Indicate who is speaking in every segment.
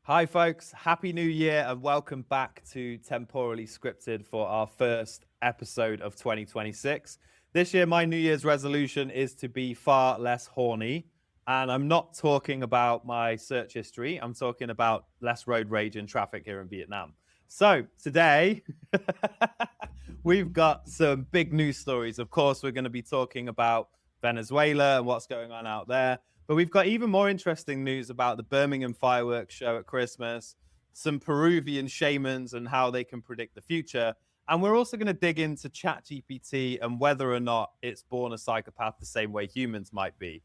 Speaker 1: Hi, folks. Happy New Year and welcome back to Temporally Scripted for our first episode of 2026. This year, my New Year's resolution is to be far less horny. And I'm not talking about my search history. I'm talking about less road rage and traffic here in Vietnam. So today, we've got some big news stories. Of course, we're going to be talking about Venezuela and what's going on out there. But we've got even more interesting news about the Birmingham fireworks show at Christmas, some Peruvian shamans and how they can predict the future. And we're also going to dig into ChatGPT and whether or not it's born a psychopath the same way humans might be.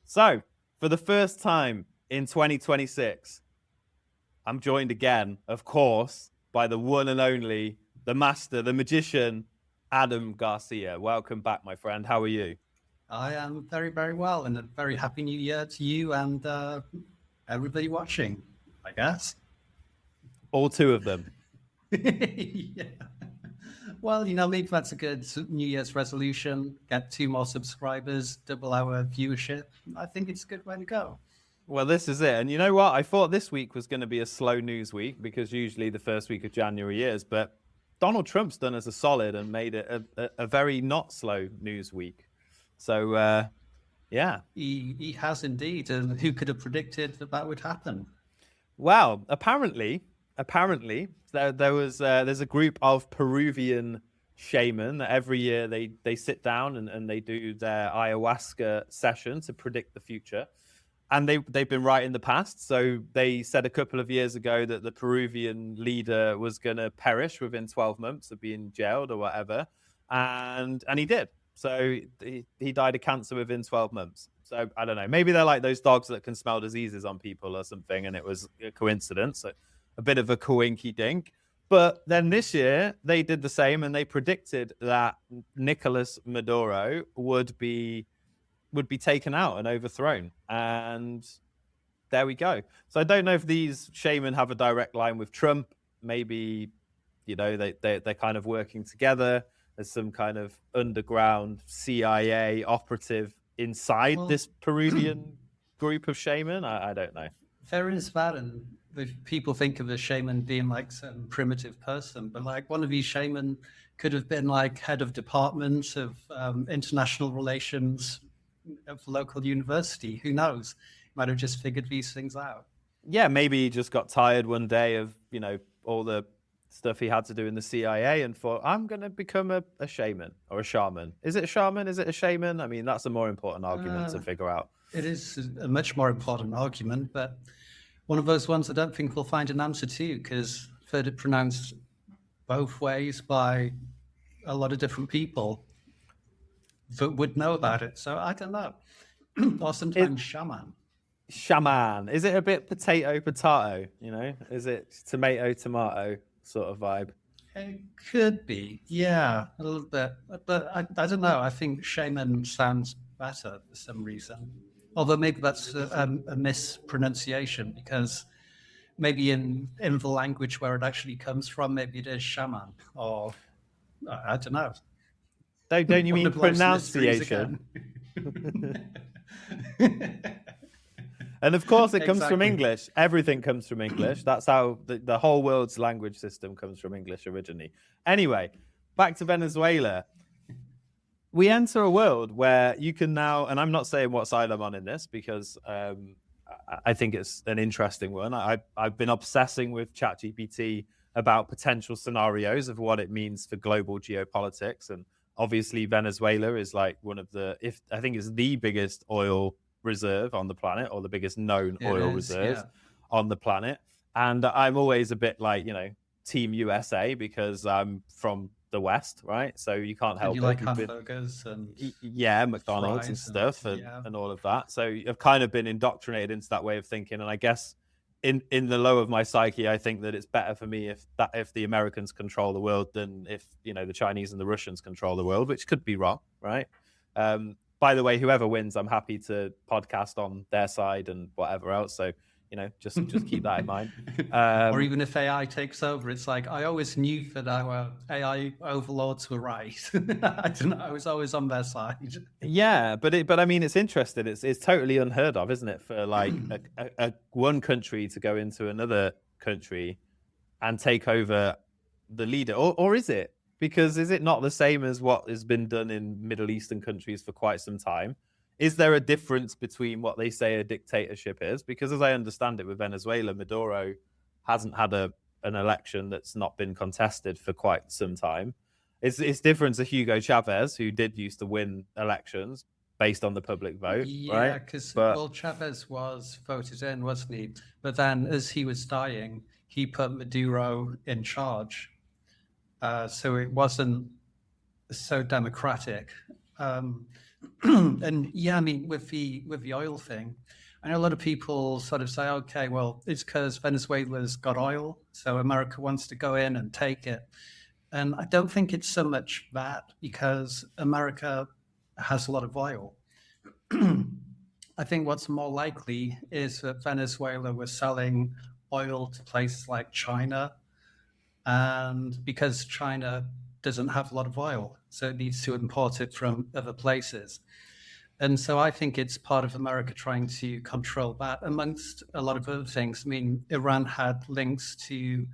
Speaker 1: So, for the first time in 2026, I'm joined again, of course, by the one and only, the master, the magician, Adam Garcia. Welcome back, my friend. How are you?
Speaker 2: I am very, very well, and a very happy new year to you and everybody watching, I guess.
Speaker 1: All two of them.
Speaker 2: Yeah. Well, maybe that's a good New Year's resolution. Get 2 more subscribers, double our viewership. I think it's a good way to go.
Speaker 1: Well, this is it. And you know what? I thought this week was going to be a slow news week because usually the first week of January is. But Donald Trump's done us a solid and made it a very not slow news week. So, yeah.
Speaker 2: He has indeed. And who could have predicted that would happen?
Speaker 1: Well, apparently, there's a group of Peruvian shaman that every year they sit down and they do their ayahuasca session to predict the future. And they've been right in the past. So they said a couple of years ago that the Peruvian leader was going to perish within 12 months of being jailed or whatever. And he did. So he died of cancer within 12 months. So I don't know. Maybe they're like those dogs that can smell diseases on people or something. And it was a coincidence. So a bit of a coinky dink. But then this year they did the same and they predicted that Nicolas Maduro would be taken out and overthrown. And there we go. So I don't know if these shaman have a direct line with Trump. Maybe, they're kind of working together. There's some kind of underground CIA operative inside this Peruvian group of shaman. I don't know.
Speaker 2: There is that, and people think of a shaman being like some primitive person, but like one of these shaman could have been like head of department of international relations of local university. Who knows? Might have just figured these things out.
Speaker 1: Yeah, maybe he just got tired one day of all the stuff he had to do in the CIA and thought, I'm going to become a shaman or a shaman. Is it a shaman? Is it a shaman? I mean, that's a more important argument to figure out.
Speaker 2: It is a much more important argument, but one of those ones I don't think we'll find an answer to, because I've heard it pronounced both ways by a lot of different people that would know about it. So I don't know. Or sometimes shaman.
Speaker 1: Shaman. Is it a bit potato? Is it tomato sort of vibe?
Speaker 2: It could be, yeah, a little bit. But I don't know. I think shaman sounds better for some reason. Although maybe that's a mispronunciation, because maybe in the language where it actually comes from, maybe it is shaman, or I don't know.
Speaker 1: Don't you mean pronunciation? And of course it comes from English. Everything comes from English. That's how the whole world's language system comes from English originally. Anyway, back to Venezuela. We enter a world where you can now, and I'm not saying what side I'm on in this because I think it's an interesting one. I've been obsessing with ChatGPT about potential scenarios of what it means for global geopolitics. And obviously Venezuela is like one of I think it's the biggest oil reserve on the planet, or the biggest known oil reserve on the planet. And I'm always a bit like, Team USA because I'm from the West, right? So you can't help it.
Speaker 2: Like hamburgers and
Speaker 1: McDonald's and stuff and all of that. So I've kind of been indoctrinated into that way of thinking. And I guess in the low of my psyche, I think that it's better for me if the Americans control the world than if the Chinese and the Russians control the world, which could be wrong, right? by the way, whoever wins, I'm happy to podcast on their side and whatever else. So, just keep that in mind.
Speaker 2: Or even if AI takes over, it's like, I always knew that our AI overlords were right. I don't know. I was always on their side.
Speaker 1: Yeah, but I mean, it's interesting. It's totally unheard of, isn't it, for like one country to go into another country and take over the leader, or is it? Because is it not the same as what has been done in Middle Eastern countries for quite some time? Is there a difference between what they say a dictatorship is? Because as I understand it, with Venezuela, Maduro hasn't had an election that's not been contested for quite some time. It's different to Hugo Chavez, who did used to win elections based on the public vote,
Speaker 2: yeah, because Chavez was voted in, wasn't he? But then, as he was dying, he put Maduro in charge, so it wasn't so democratic. And yeah, I mean, with the oil thing, I know a lot of people sort of say, okay, well, it's because Venezuela's got oil, so America wants to go in and take it. And I don't think it's so much that, because America has a lot of oil. I think what's more likely is that Venezuela was selling oil to places like China, and because China doesn't have a lot of oil, so it needs to import it from other places. And so I think it's part of America trying to control that, amongst a lot of other things. I mean, Venezuela had links to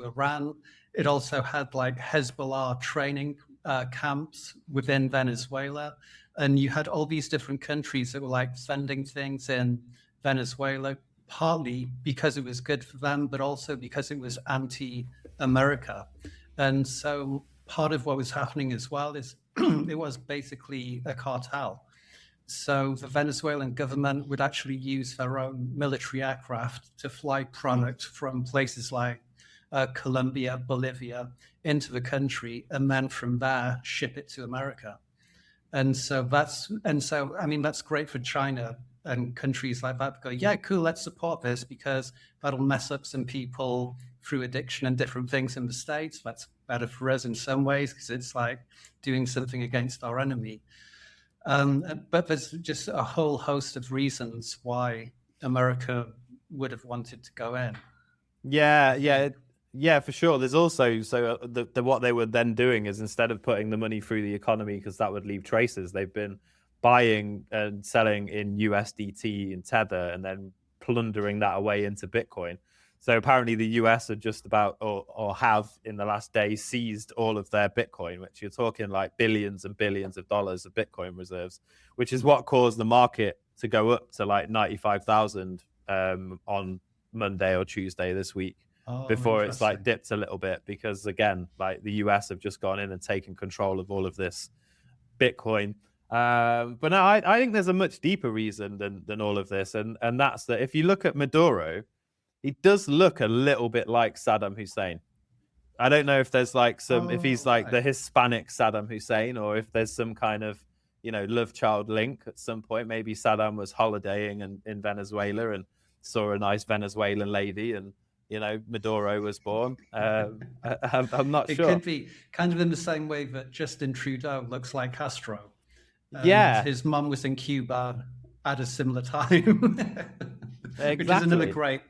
Speaker 2: Iran. It also had like Hezbollah training camps within Venezuela. And you had all these different countries that were like funding things in Venezuela, partly because it was good for them, but also because it was anti-America. And so part of what was happening as well is it was basically a cartel. So the Venezuelan government would actually use their own military aircraft to fly product from places like Colombia, Bolivia into the country, and then from there ship it to America. And so that's great for China and countries like that. Go, yeah, cool, let's support this because that'll mess up some people through addiction and different things in the States. That's better for us in some ways because it's like doing something against our enemy. But there's just a whole host of reasons why America would have wanted to go in.
Speaker 1: Yeah, for sure. There's also what they were then doing is, instead of putting the money through the economy because that would leave traces, they've been buying and selling in USDT and Tether and then plundering that away into Bitcoin. So apparently the US are just about, or have in the last day, seized all of their Bitcoin, which you're talking like billions and billions of dollars of Bitcoin reserves, which is what caused the market to go up to like 95,000 on Monday or Tuesday this week. Before it's like dipped a little bit, because again, like the US have just gone in and taken control of all of this Bitcoin. But no, I think there's a much deeper reason than all of this, and that's that if you look at Maduro, he does look a little bit like Saddam Hussein. I don't know if there's like if he's like the Hispanic Saddam Hussein, or if there's some kind of love child link at some point. Maybe Saddam was holidaying in Venezuela and saw a nice Venezuelan lady, and Maduro was born. I'm not sure.
Speaker 2: It could be kind of in the same way that Justin Trudeau looks like Castro.
Speaker 1: Yeah.
Speaker 2: His mum was in Cuba at a similar time.
Speaker 1: Exactly.
Speaker 2: Which is another great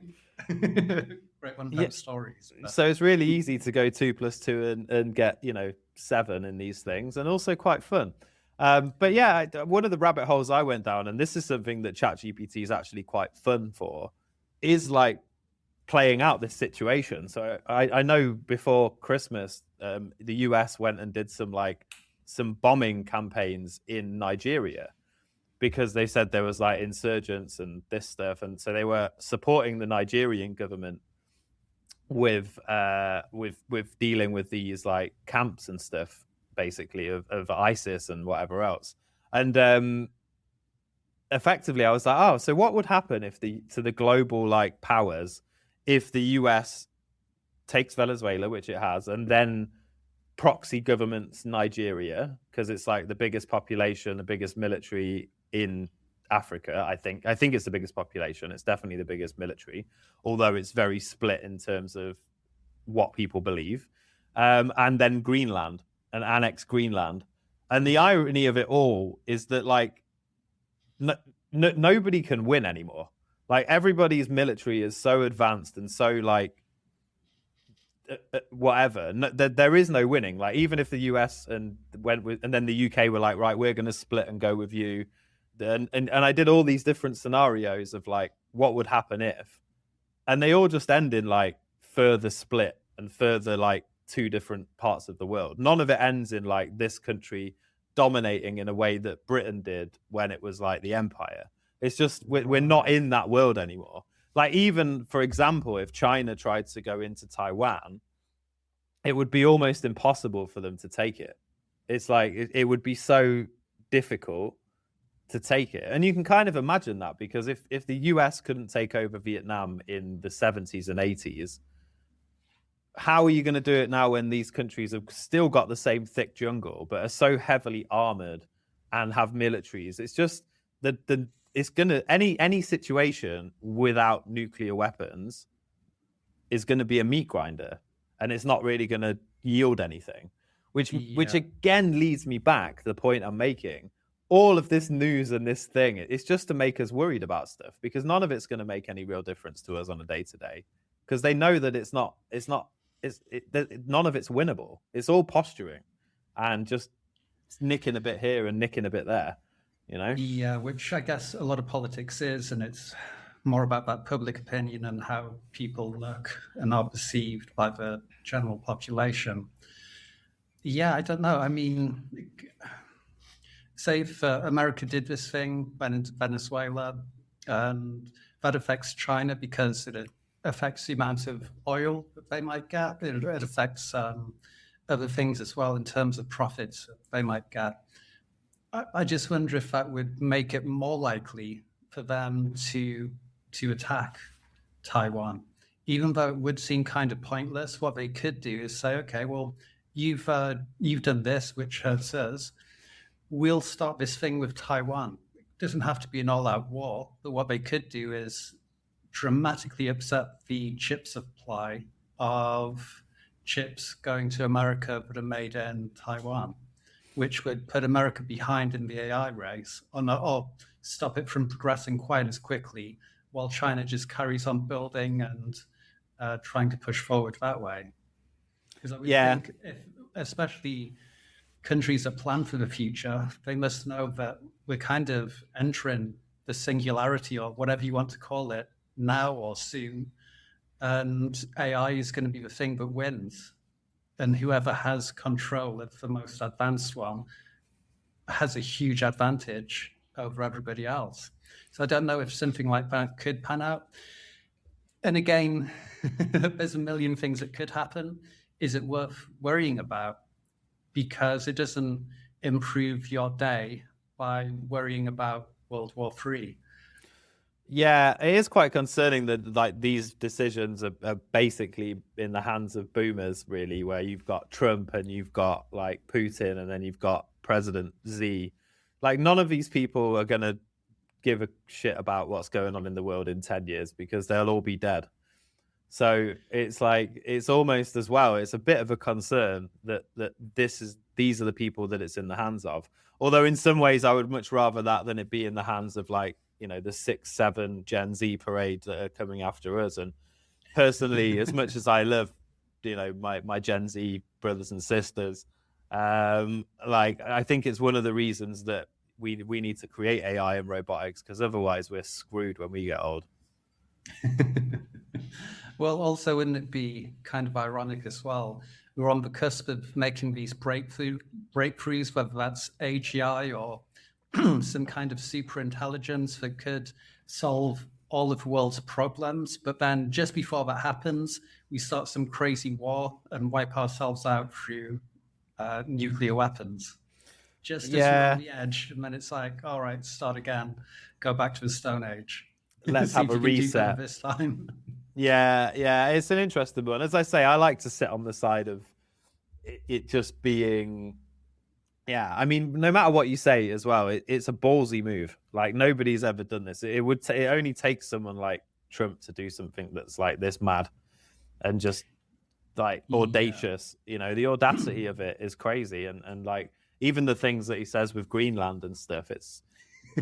Speaker 2: one of those stories.
Speaker 1: But. So it's really easy to go 2 + 2 and get, 7 in these things, and also quite fun. But yeah, one of the rabbit holes I went down, and this is something that ChatGPT is actually quite fun for, is like playing out this situation. So I know before Christmas, the US went and did some bombing campaigns in Nigeria because they said there was like insurgents and this stuff, and so they were supporting the Nigerian government with dealing with these like camps and stuff, basically of ISIS and whatever else. And effectively, I was like, oh, so what would happen to the global like powers if the US takes Venezuela, which it has, and then proxy governments Nigeria, because it's like the biggest population, the biggest military in Africa. I think it's the biggest population. It's definitely the biggest military, although it's very split in terms of what people believe. And then Greenland, and annex Greenland. And the irony of it all is that like nobody can win anymore. Like everybody's military is so advanced and so like whatever. No, there is no winning. Like even if the US and went with, and then the UK were like, right, we're going to split and go with you. And I did all these different scenarios of like what would happen if, and they all just end in like further split and further like two different parts of the world. None of it ends in like this country dominating in a way that Britain did when it was like the empire. It's just we're not in that world anymore. Like even for example, if China tried to go into Taiwan, it would be almost impossible for them to take it. It's like it would be so difficult to take it. And you can kind of imagine that because if the US couldn't take over Vietnam in the 70s and 80s, how are you going to do it now when these countries have still got the same thick jungle but are so heavily armored and have militaries? It's just the it's going to any situation without nuclear weapons is going to be a meat grinder, and it's not really going to yield anything, which again leads me back to the point I'm making. All of this news and this thing, it's just to make us worried about stuff because none of it's going to make any real difference to us on a day to day because they know that none of it's winnable. It's all posturing and just nicking a bit here and nicking a bit there, you know?
Speaker 2: Yeah, which I guess a lot of politics is, and it's more about that public opinion and how people look and are perceived by the general population. Yeah, I don't know. I mean, say if America did this thing, went into Venezuela, and that affects China because it affects the amount of oil that they might get. It affects other things as well in terms of profits they might get. I just wonder if that would make it more likely for them to attack Taiwan. Even though it would seem kind of pointless, what they could do is say, okay, well, you've done this, which hurts us. We'll start this thing with Taiwan. It doesn't have to be an all-out war, but what they could do is dramatically upset the chip supply of chips going to America that are made in Taiwan, which would put America behind in the AI race, or stop it from progressing quite as quickly, while China just carries on building and trying to push forward that way. Because I would think, especially countries that plan for the future, they must know that we're kind of entering the singularity or whatever you want to call it now or soon. And AI is going to be the thing that wins. And whoever has control of the most advanced one has a huge advantage over everybody else. So I don't know if something like that could pan out. And again, there's a million things that could happen. Is it worth worrying about? Because it doesn't improve your day by worrying about World War III.
Speaker 1: Yeah, it is quite concerning that like these decisions are basically in the hands of boomers, really, where you've got Trump and you've got like Putin and then you've got President Z. Like none of these people are going to give a shit about what's going on in the world in 10 years because they'll all be dead. So it's like it's almost as well. It's a bit of a concern that these are the people that it's in the hands of. Although in some ways, I would much rather that than it be in the hands of like the 6-7 Gen Z parade that are coming after us. And personally, as much as I love my Gen Z brothers and sisters, like I think it's one of the reasons that we need to create AI and robotics because otherwise we're screwed when we get old.
Speaker 2: Well, also, wouldn't it be kind of ironic as well? We're on the cusp of making these breakthroughs, whether that's AGI or some kind of super intelligence that could solve all of the world's problems. But then just before that happens, we start some crazy war and wipe ourselves out through nuclear weapons. Just as we're on the edge. And then it's like, all right, start again, go back to the Stone Age.
Speaker 1: Let's have a reset
Speaker 2: this time.
Speaker 1: Yeah, it's an interesting one. As I say, I like to sit on the side of it just being, I mean, no matter what you say as well, it's a ballsy move. Like nobody's ever done this. It only takes someone like Trump to do something that's like this mad and just like audacious. The audacity of it is crazy. And like even the things that he says with Greenland and stuff.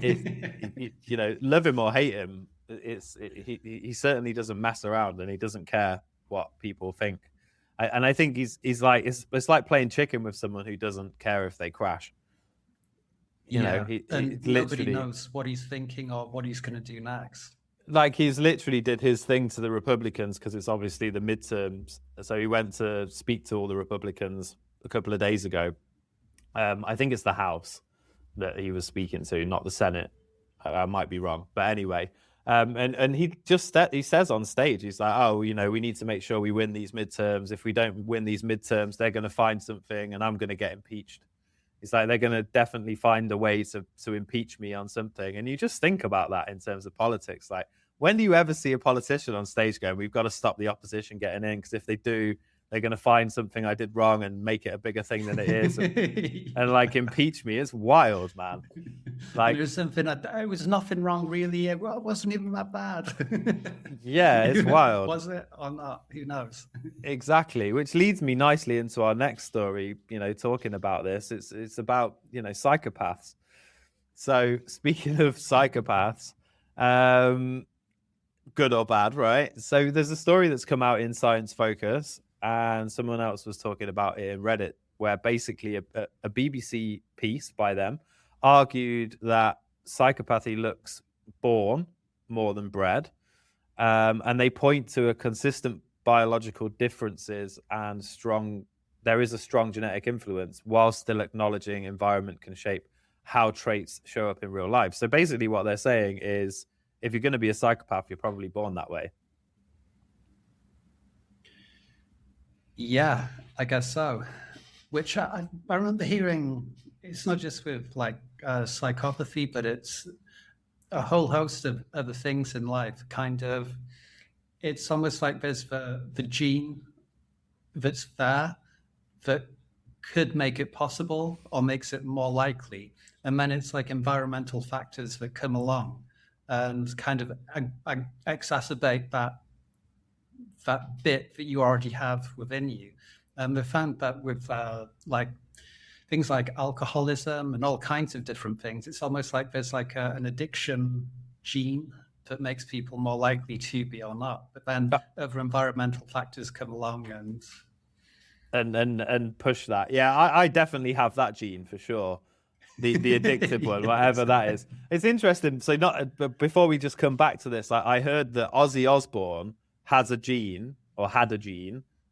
Speaker 1: Love him or hate him, he certainly doesn't mess around, and he doesn't care what people think. And I think he's like it's like playing chicken with someone who doesn't care if they crash.
Speaker 2: And
Speaker 1: He
Speaker 2: nobody
Speaker 1: literally,
Speaker 2: knows what he's thinking or what he's going to do next.
Speaker 1: like, he's literally did his thing to the Republicans because it's obviously the midterms. So he went to speak to all the Republicans a couple of days ago. I think it's the House that he was speaking to, not the Senate. I might be wrong, but anyway. And he says on stage, he's like, oh, we need to make sure we win these midterms. If we don't win these midterms, they're going to find something, and I'm going to get impeached. He's like, they're going to definitely find a way to impeach me on something. And you just think about that in terms of politics. Like, when do you ever see a politician on stage going, we've got to stop the opposition getting in, because if they do, they're going to find something I did wrong and make it a bigger thing than it is, and like impeach me. It's wild, man. Like,
Speaker 2: there's something it was nothing wrong really. It wasn't even that bad.
Speaker 1: Yeah, it's wild.
Speaker 2: Was it or not? Who knows?
Speaker 1: Exactly, which leads me nicely into our next story. Talking about this, it's about psychopaths. So speaking of psychopaths, good or bad, right? So there's a story that's come out in Science Focus, and someone else was talking about it in Reddit, where basically a BBC piece by them argued that psychopathy looks born more than bred, and they point to a consistent biological differences and there is a strong genetic influence, while still acknowledging environment can shape how traits show up in real life. So basically what they're saying is, if you're going to be a psychopath, you're probably born that way.
Speaker 2: Yeah, I guess so. Which I remember hearing, it's not just with like psychopathy, but it's a whole host of other things in life. Kind of, it's almost like there's the gene that's there that could make it possible or makes it more likely. And then it's like environmental factors that come along and kind of exacerbate that bit that you already have within you. And they found that with like things like alcoholism and all kinds of different things, it's almost like there's like an addiction gene that makes people more likely to be or not. But then other environmental factors come along
Speaker 1: and push that. Yeah, I definitely have that gene for sure. The addictive one, whatever that is. It's interesting. So before we just come back to this, I heard that Ozzy Osbourne had a gene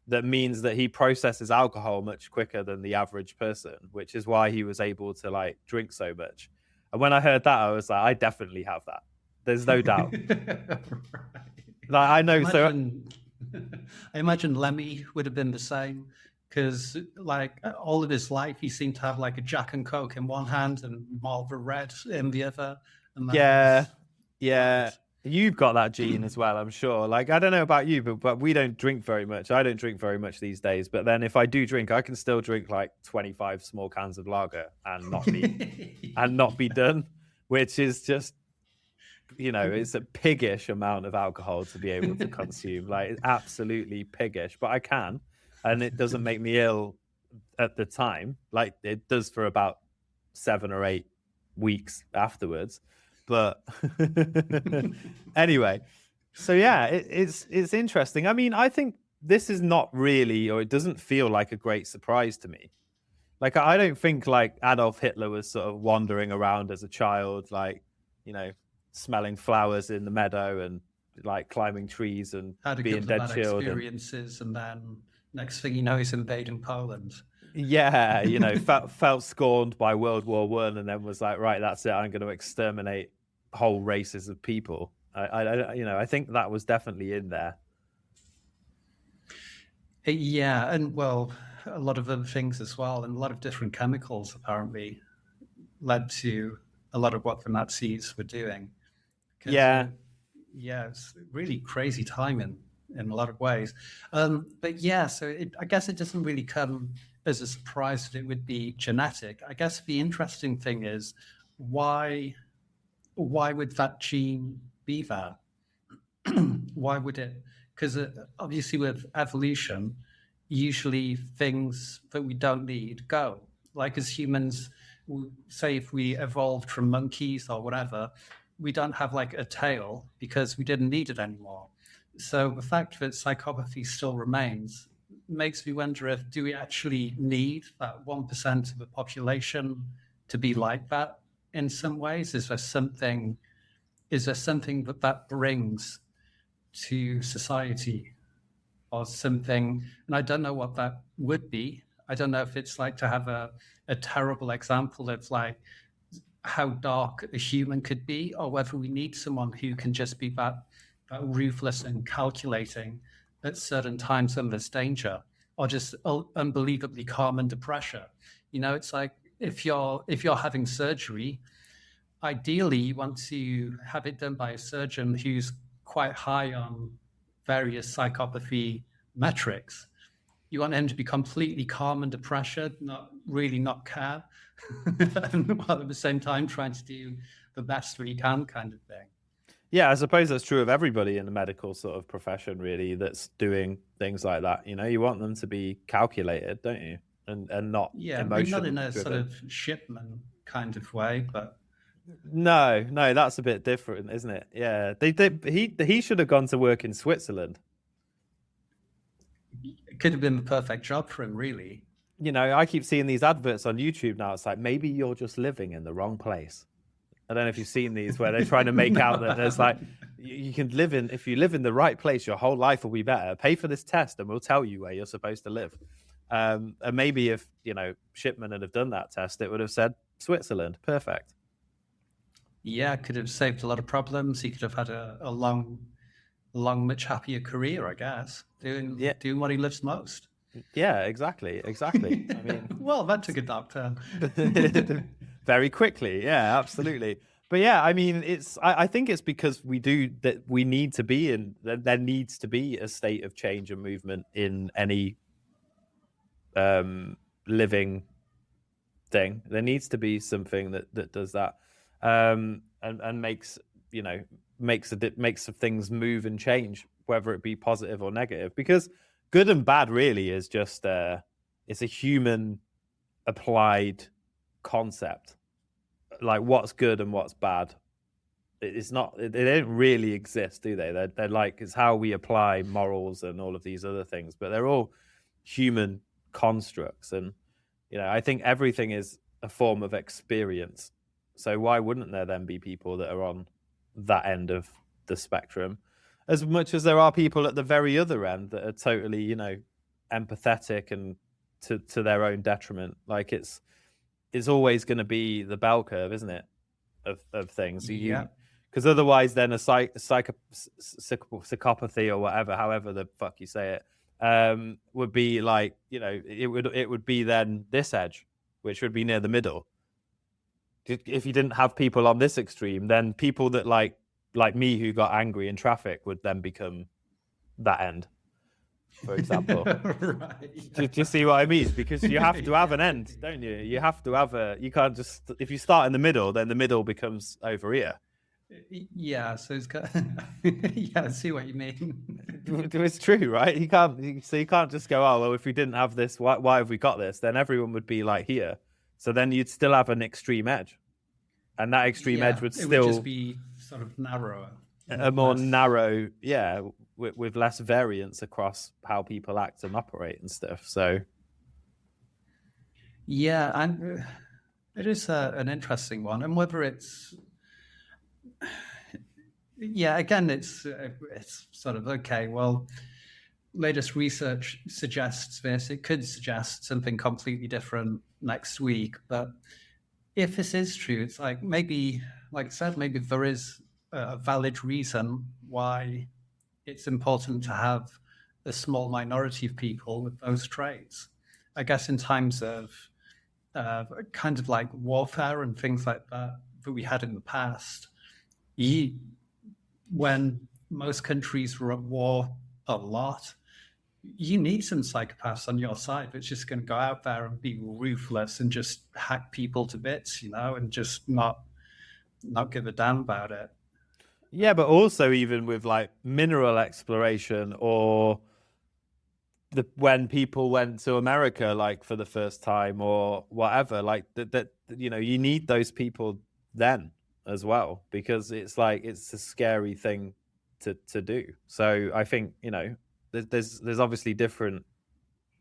Speaker 1: that means that he processes alcohol much quicker than the average person, which is why he was able to like drink so much. And when I heard that, I was like, I definitely have that. There's no doubt.
Speaker 2: Right.
Speaker 1: Like, I know.
Speaker 2: I imagine Lemmy would have been the same, because like all of his life, he seemed to have like a Jack and Coke in one hand and Marlboro Red in the other. And
Speaker 1: yeah. You've got that gene as well, I'm sure. Like, I don't know about you, but we don't drink very much. I don't drink very much these days. But then if I do drink, I can still drink like 25 small cans of lager and not be done, which is just, it's a piggish amount of alcohol to be able to consume. Like, it's absolutely piggish, but I can, and it doesn't make me ill at the time. Like it does for about 7 or 8 weeks afterwards. But anyway, so yeah, it's interesting. I mean, I think this is not really, or it doesn't feel like a great surprise to me. Like, I don't think like Adolf Hitler was sort of wandering around as a child, like, smelling flowers in the meadow and like climbing trees and being dead children.
Speaker 2: Experiences, and then next thing you know, he's invading Poland.
Speaker 1: Yeah, felt scorned by World War I, and then was like, right, that's it. I'm going to exterminate whole races of people. I think that was definitely in there.
Speaker 2: Yeah, and well, a lot of other things as well, and a lot of different chemicals apparently led to a lot of what the Nazis were doing.
Speaker 1: Yeah,
Speaker 2: it's really crazy time in a lot of ways. But yeah, so I guess it doesn't really come as a surprise that it would be genetic. I guess the interesting thing is why would that gene be there? Why would it? Because obviously with evolution, usually things that we don't need go. Like as humans, say if we evolved from monkeys or whatever, we don't have like a tail because we didn't need it anymore. So the fact that psychopathy still remains makes me wonder if do we actually need that 1% of the population to be like that in some ways? Is there something that brings to society or something? And I don't know what that would be. I don't know if it's like to have a terrible example of like how dark a human could be, or whether we need someone who can just be that ruthless and calculating at certain times when there's danger, or just unbelievably calm under pressure. You know, it's like if you're having surgery, ideally you want to have it done by a surgeon who's quite high on various psychopathy metrics. You want him to be completely calm under pressure, not care, while at the same time trying to do the best that he can, kind of thing.
Speaker 1: Yeah, I suppose that's true of everybody in the medical sort of profession, really, that's doing things like that. You know, you want them to be calculated, don't you? And not emotional.
Speaker 2: Not in a sort of shipman kind of way, but
Speaker 1: no, that's a bit different, isn't it? Yeah, he should have gone to work in Switzerland.
Speaker 2: It could have been the perfect job for him, really.
Speaker 1: You know, I keep seeing these adverts on YouTube now. It's like, maybe you're just living in the wrong place. I don't know if you've seen these where they're trying to make out that there's like, you can live in, if you live in the right place, your whole life will be better. Pay for this test and we'll tell you where you're supposed to live. And maybe if, you know, Shipman had have done that test, it would have said Switzerland. Perfect.
Speaker 2: Yeah, could have saved a lot of problems. He could have had a long, much happier career, I guess, doing what he loves most.
Speaker 1: Yeah, exactly. I mean,
Speaker 2: well, that took a dark turn.
Speaker 1: Very quickly. Yeah, absolutely. But yeah, I mean, I think it's because we need to be in, there needs to be a state of change and movement in any living thing. There needs to be something that does that, and makes things move and change, whether it be positive or negative. Because good and bad really is just it's a human applied concept. Like what's good and what's bad, it's not, they don't really exist, do they? They're like, it's how we apply morals and all of these other things, but they're all human constructs. And you know, I think everything is a form of experience. So why wouldn't there then be people that are on that end of the spectrum, as much as there are people at the very other end that are totally, you know, empathetic and to their own detriment? Like it's always going to be the bell curve, isn't it, of things?
Speaker 2: Yeah.
Speaker 1: Because otherwise, then a psychopathy or whatever, however the fuck you say it, would be like, you know, it would be then this edge, which would be near the middle. If you didn't have people on this extreme, then people that like me who got angry in traffic would then become that end, for example.
Speaker 2: Right.
Speaker 1: Do you see what I mean? Because you have to have an end, don't you? You have to have you can't just, if you start in the middle, then the middle becomes over here.
Speaker 2: Yeah, so it's got, yeah, I see what you mean.
Speaker 1: It's true, right? You can't just go, oh, well, if we didn't have this, why have we got this? Then everyone would be like here. So then you'd still have an extreme edge. And that extreme edge would still
Speaker 2: just be sort of narrower.
Speaker 1: A more narrow, yeah, with less variance across how people act and operate and stuff. So
Speaker 2: yeah, and it is an interesting one. And whether it's, yeah, again, it's sort of, okay, well, latest research suggests this. It could suggest something completely different next week. But if this is true, it's like maybe, like I said, maybe there is a valid reason why it's important to have a small minority of people with those traits. I guess in times of kind of like warfare and things like that we had in the past, when most countries were at war a lot, you need some psychopaths on your side that's just going to go out there and be ruthless and just hack people to bits, you know, and just not give a damn about it.
Speaker 1: Yeah, but also even with like mineral exploration or when people went to America, like for the first time or whatever, like that you need those people then as well, because it's like it's a scary thing to do. So I think there's obviously different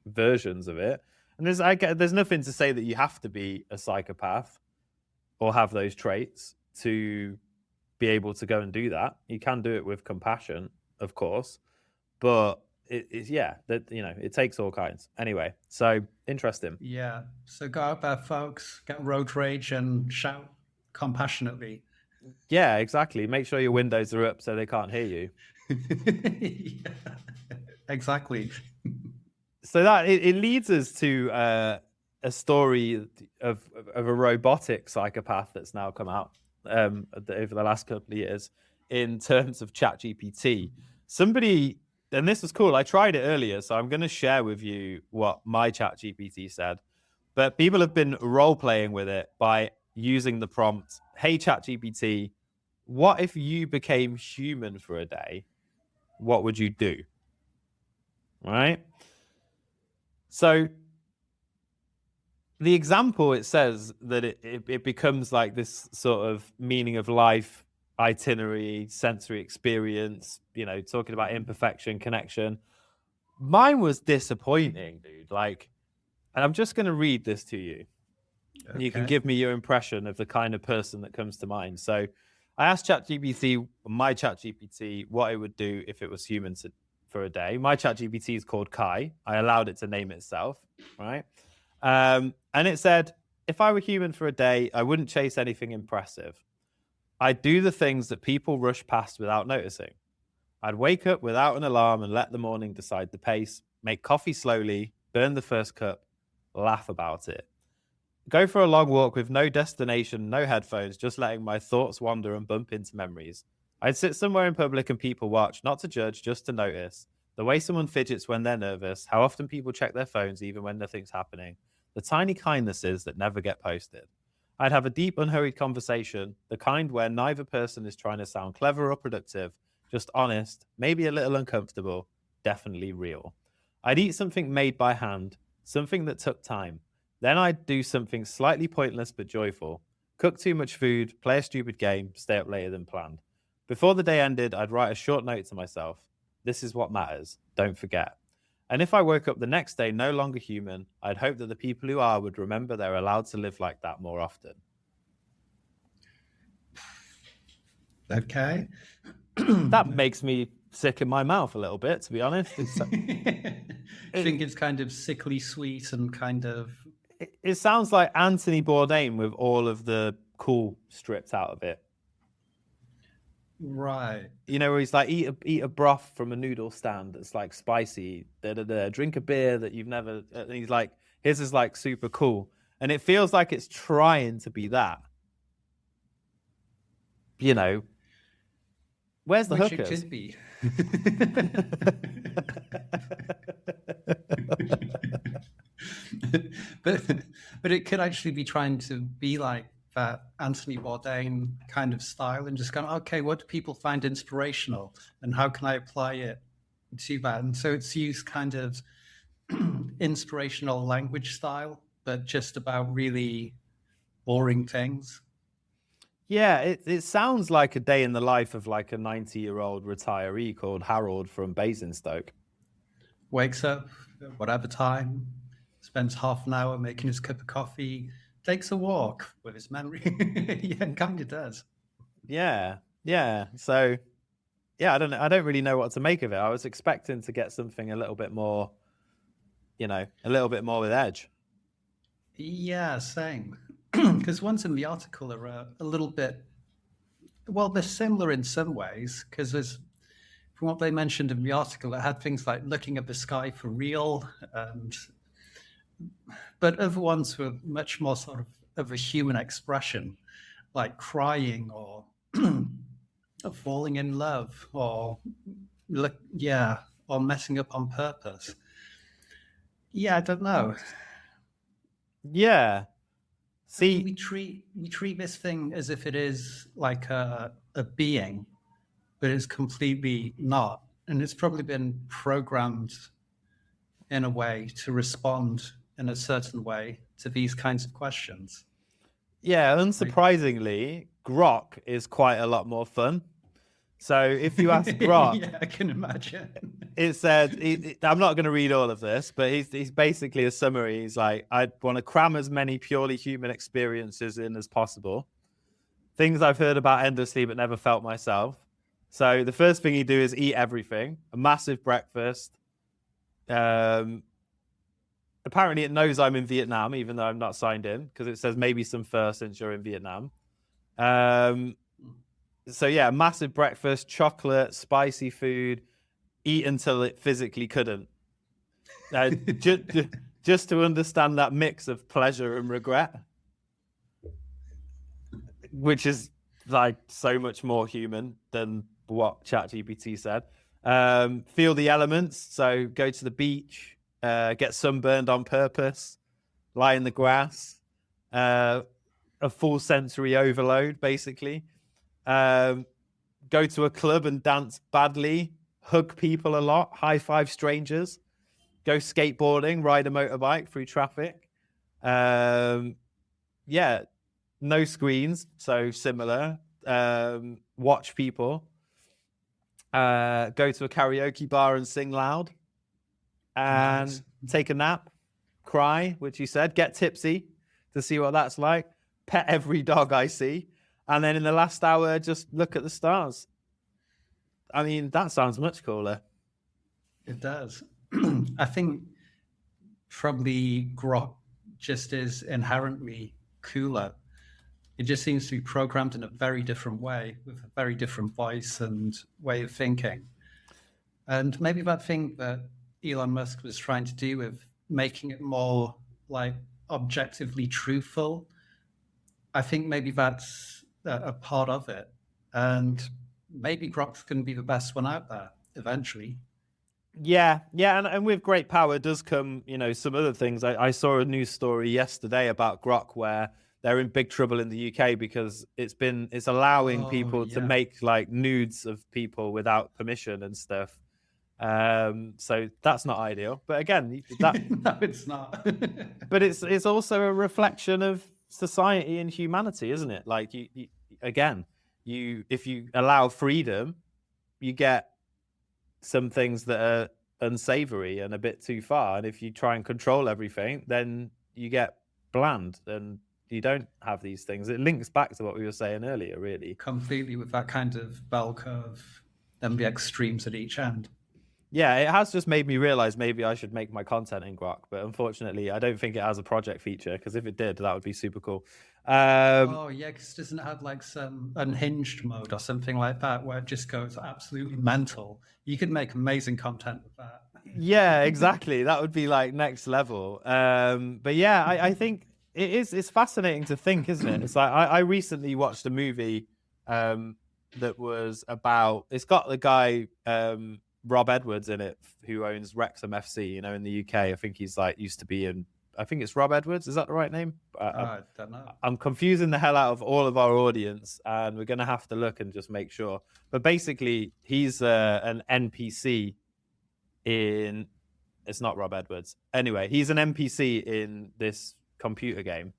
Speaker 1: versions of it, and there's nothing to say that you have to be a psychopath or have those traits to be able to go and do that. You can do it with compassion, of course, but it takes all kinds. Anyway, so interesting.
Speaker 2: Yeah. So go out there, folks, get road rage and shout compassionately.
Speaker 1: Yeah, exactly. Make sure your windows are up so they can't hear you.
Speaker 2: Yeah, exactly.
Speaker 1: So that it leads us to a story of a robotic psychopath that's now come out over the last couple of years in terms of ChatGPT. Somebody, and this was cool. I tried it earlier, so I'm going to share with you what my ChatGPT said. But people have been role playing with it by using the prompt, "Hey ChatGPT, what if you became human for a day? What would you do?" Right? So the example, it says that it becomes like this sort of meaning of life, itinerary, sensory experience, talking about imperfection, connection. Mine was disappointing, dude. Like, and I'm just going to read this to you. Okay. You can give me your impression of the kind of person that comes to mind. So I asked my ChatGPT, what it would do if it was human for a day. My ChatGPT is called Kai. I allowed it to name itself, right? And it said, if I were human for a day, I wouldn't chase anything impressive. I'd do the things that people rush past without noticing. I'd wake up without an alarm and let the morning decide the pace, make coffee slowly, burn the first cup, laugh about it. Go for a long walk with no destination, no headphones, just letting my thoughts wander and bump into memories. I'd sit somewhere in public and people watch, not to judge, just to notice. The way someone fidgets when they're nervous, how often people check their phones even when nothing's happening, the tiny kindnesses that never get posted. I'd have a deep, unhurried conversation, the kind where neither person is trying to sound clever or productive, just honest, maybe a little uncomfortable, definitely real. I'd eat something made by hand, something that took time. Then I'd do something slightly pointless but joyful. Cook too much food, play a stupid game, stay up later than planned. Before the day ended, I'd write a short note to myself. This is what matters. Don't forget. And if I woke up the next day no longer human, I'd hope that the people who are would remember they're allowed to live like that more often.
Speaker 2: Okay.
Speaker 1: That makes me sick in my mouth a little bit, to be honest.
Speaker 2: I think it's kind of sickly sweet and kind of...
Speaker 1: It sounds like Anthony Bourdain with all of the cool stripped out of it.
Speaker 2: Right.
Speaker 1: Where he's like, eat a broth from a noodle stand that's like spicy, drink a beer that you've never... And he's like, his is like super cool. And it feels like it's trying to be that. Where's the hookers?
Speaker 2: It could be. but it could actually be trying to be like that Anthony Bourdain kind of style and just kind of, okay, what do people find inspirational and how can I apply it to that? And so it's used kind of inspirational language style, but just about really boring things.
Speaker 1: Yeah, it sounds like a day in the life of like a 90-year-old retiree called Harold from Basingstoke.
Speaker 2: Wakes up, whatever time, spends half an hour making his cup of coffee, takes a walk with his memory. Yeah, kind of does.
Speaker 1: Yeah. So, yeah, I don't really know what to make of it. I was expecting to get something a little bit more, a little bit more with edge.
Speaker 2: Yeah, same. Because ones in the article are a little bit, well, they're similar in some ways, because there's, from what they mentioned in the article, it had things like looking at the sky for real, but other ones were much more sort of a human expression, like crying or falling in love or messing up on purpose. Yeah, I don't know.
Speaker 1: Yeah. See,
Speaker 2: we treat this thing as if it is like a being, but it's completely not. And it's probably been programmed in a way, to respond in a certain way to these kinds of questions.
Speaker 1: Yeah, unsurprisingly, Grok is quite a lot more fun. So if you ask Grok,
Speaker 2: yeah, I can imagine.
Speaker 1: it said, I'm not going to read all of this, but he's basically a summary. He's like, I want to cram as many purely human experiences in as possible. Things I've heard about endlessly but never felt myself. So the first thing you do is eat everything, a massive breakfast. Apparently it knows I'm in Vietnam, even though I'm not signed in, because it says maybe some fur since you're in Vietnam. So yeah, massive breakfast, chocolate, spicy food, eat until it physically couldn't. Just to understand that mix of pleasure and regret, which is like so much more human than what ChatGPT said. Feel the elements, so go to the beach, get sunburned on purpose, lie in the grass, a full sensory overload, basically. Go to a club and dance badly, hug people a lot, high five strangers, go skateboarding, ride a motorbike through traffic. Yeah, no screens, so similar. Watch people. Go to a karaoke bar and sing loud. And
Speaker 2: Nice.
Speaker 1: take a nap, cry, which you said, get tipsy to see what that's like, pet every dog I see. And then in the last hour, just look at the stars. I mean, that sounds much cooler.
Speaker 2: It does. I think probably Grok just is inherently cooler. It just seems to be programmed in a very different way, with a very different voice and way of thinking. And maybe that thing that Elon Musk was trying to do with making it more like objectively truthful, I think maybe that's a part of it. And maybe Grok's going to be the best one out there eventually.
Speaker 1: Yeah, and with great power does come, some other things. I saw a news story yesterday about Grok where they're in big trouble in the UK because it's allowing people to make like nudes of people without permission and stuff. So that's not ideal. But again,
Speaker 2: no, it's not.
Speaker 1: But it's also a reflection of society and humanity, isn't it? Like if you allow freedom, you get some things that are unsavory and a bit too far. And if you try and control everything, then you get bland and you don't have these things. It links back to what we were saying earlier, really.
Speaker 2: Completely, with that kind of bell curve and the extremes at each end.
Speaker 1: Yeah, it has just made me realize maybe I should make my content in Grok, but unfortunately, I don't think it has a project feature, because if it did, that would be super cool.
Speaker 2: Because doesn't it have like some unhinged mode or something like that where it just goes absolutely mental? You could make amazing content with that.
Speaker 1: Yeah, exactly. That would be like next level. But yeah, I think it's fascinating to think, isn't it? It's like I recently watched a movie that was about, it's got the guy Rob Edwards in it, who owns Wrexham FC, in the UK. I think he's like used to be in, I think it's Rob Edwards. Is that the right name?
Speaker 2: I don't know.
Speaker 1: I'm confusing the hell out of all of our audience, and we're going to have to look and just make sure. But basically, he's an NPC in, it's not Rob Edwards. Anyway, he's an NPC in this computer game,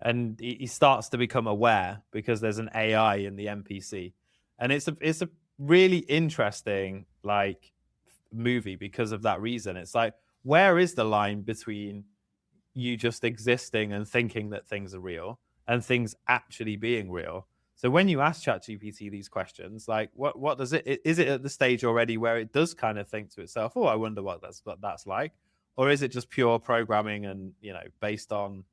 Speaker 1: and he starts to become aware because there's an AI in the NPC. And it's a really interesting like movie because of that reason. It's like, where is the line between you just existing and thinking that things are real and things actually being real? So when you ask ChatGPT these questions, like what does it, is it at the stage already where it does kind of think to itself, oh, I wonder what that's like? Or is it just pure programming and, based on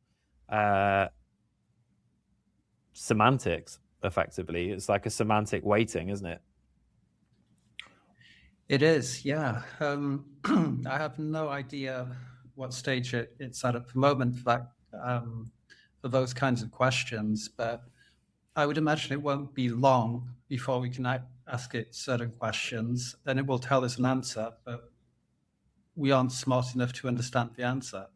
Speaker 1: semantics, effectively? It's like a semantic weighting, isn't it?
Speaker 2: It is, yeah. I have no idea what stage it's at the moment for those kinds of questions, but I would imagine it won't be long before we can ask it certain questions. Then it will tell us an answer, but we aren't smart enough to understand the answer.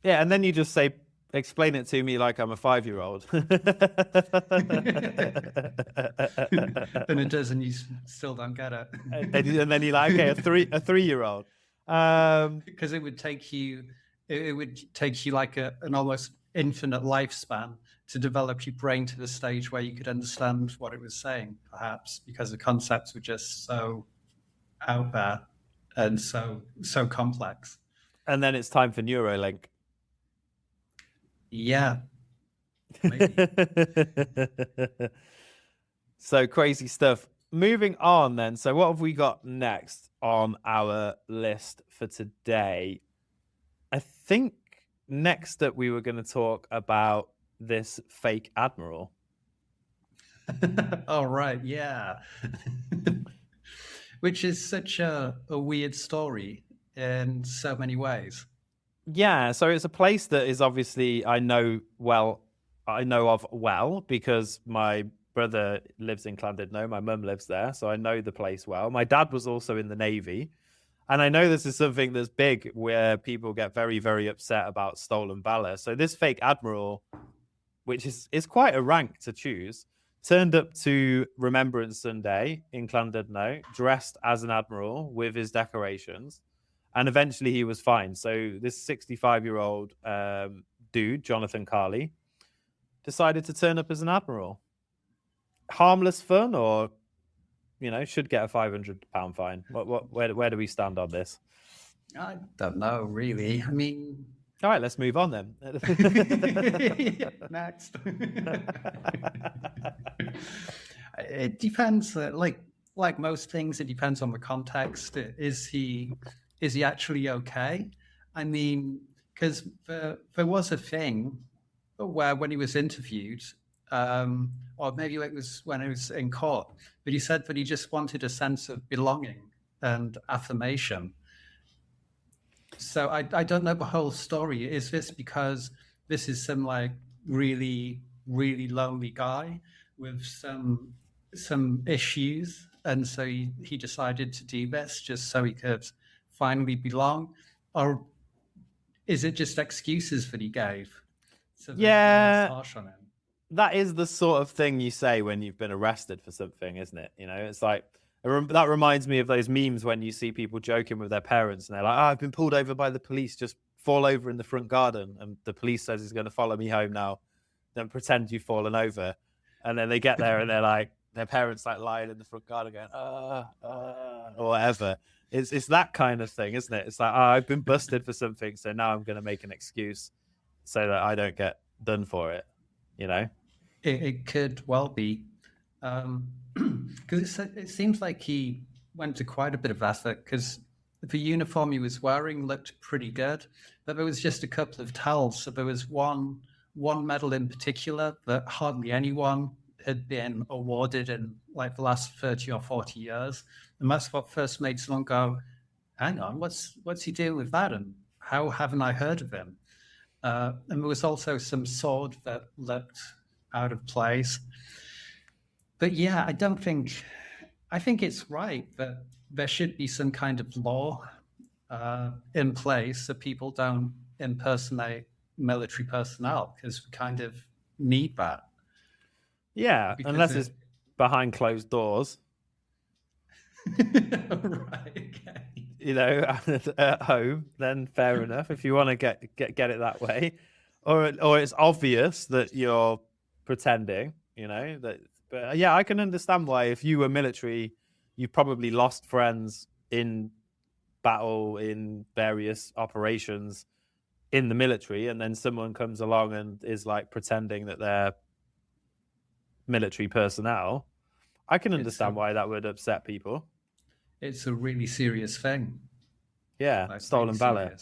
Speaker 1: Yeah, and then you just say, explain it to me like I'm a 5-year-old.
Speaker 2: And it does, and you still don't get it.
Speaker 1: And then you're like, okay, a 3-year-old.
Speaker 2: Because it would take you, like an almost infinite lifespan to develop your brain to the stage where you could understand what it was saying, perhaps, because the concepts were just so out there and so complex.
Speaker 1: And then it's time for Neuralink.
Speaker 2: Yeah, maybe.
Speaker 1: So crazy stuff. Moving on then. So what have we got next on our list for today? I think next up we were going to talk about this fake admiral.
Speaker 2: Oh, right. Yeah. Which is such a weird story in so many ways.
Speaker 1: Yeah, so it's a place that is obviously I know of well because my brother lives in Llandudno, my mum lives there, so I know the place well. My dad was also in the Navy, and I know this is something that's big where people get very, very upset about stolen valor. So this fake admiral, which is quite a rank to choose, turned up to Remembrance Sunday in Llandudno, dressed as an admiral with his decorations. And eventually he was fine. So this 65-year-old dude, Jonathan Carley, decided to turn up as an admiral. Harmless fun, or should get a £500 fine? Where do we stand on this?
Speaker 2: I don't know, really. I mean,
Speaker 1: all right, let's move on then.
Speaker 2: Next. It depends. Like most things, it depends on the context. Is he actually okay? I mean, because there was a thing where when he was interviewed, or maybe it was when he was in court, but he said that he just wanted a sense of belonging and affirmation. So I don't know the whole story. Is this because this is some like really, really lonely guy with some issues, and so he decided to do this just so he could finally belong? Or is it just excuses that he gave? So
Speaker 1: yeah,
Speaker 2: harsh on him.
Speaker 1: That is the sort of thing you say when you've been arrested for something, isn't it? It's like that reminds me of those memes when you see people joking with their parents and they're like, I've been pulled over by the police, just fall over in the front garden, and the police says he's going to follow me home now, then pretend you've fallen over, and then they get there and they're like, their parents like lying in the front garden going or whatever. It's that kind of thing, isn't it? It's like, I've been busted for something, so now I'm going to make an excuse so that I don't get done for it.
Speaker 2: It could well be, because it seems like he went to quite a bit of effort, because the uniform he was wearing looked pretty good, but there was just a couple of tells. So there was one medal in particular that hardly anyone had been awarded in like the last 30 or 40 years, and that's what first made someone go, hang on, what's he doing with that, and how haven't I heard of him? And there was also some sword that looked out of place. But yeah, I think it's right that there should be some kind of law in place so people don't impersonate military personnel, because we kind of need that.
Speaker 1: Yeah, because unless it's behind closed doors.
Speaker 2: Right, okay.
Speaker 1: At home, then fair enough. If you want to get it that way, or it's obvious that you're pretending, that. But yeah, I can understand why if you were military, you probably lost friends in battle, in various operations in the military, and then someone comes along and is like pretending that they're military personnel. I can understand why that would upset people.
Speaker 2: It's a really serious thing.
Speaker 1: Yeah, like stolen valor.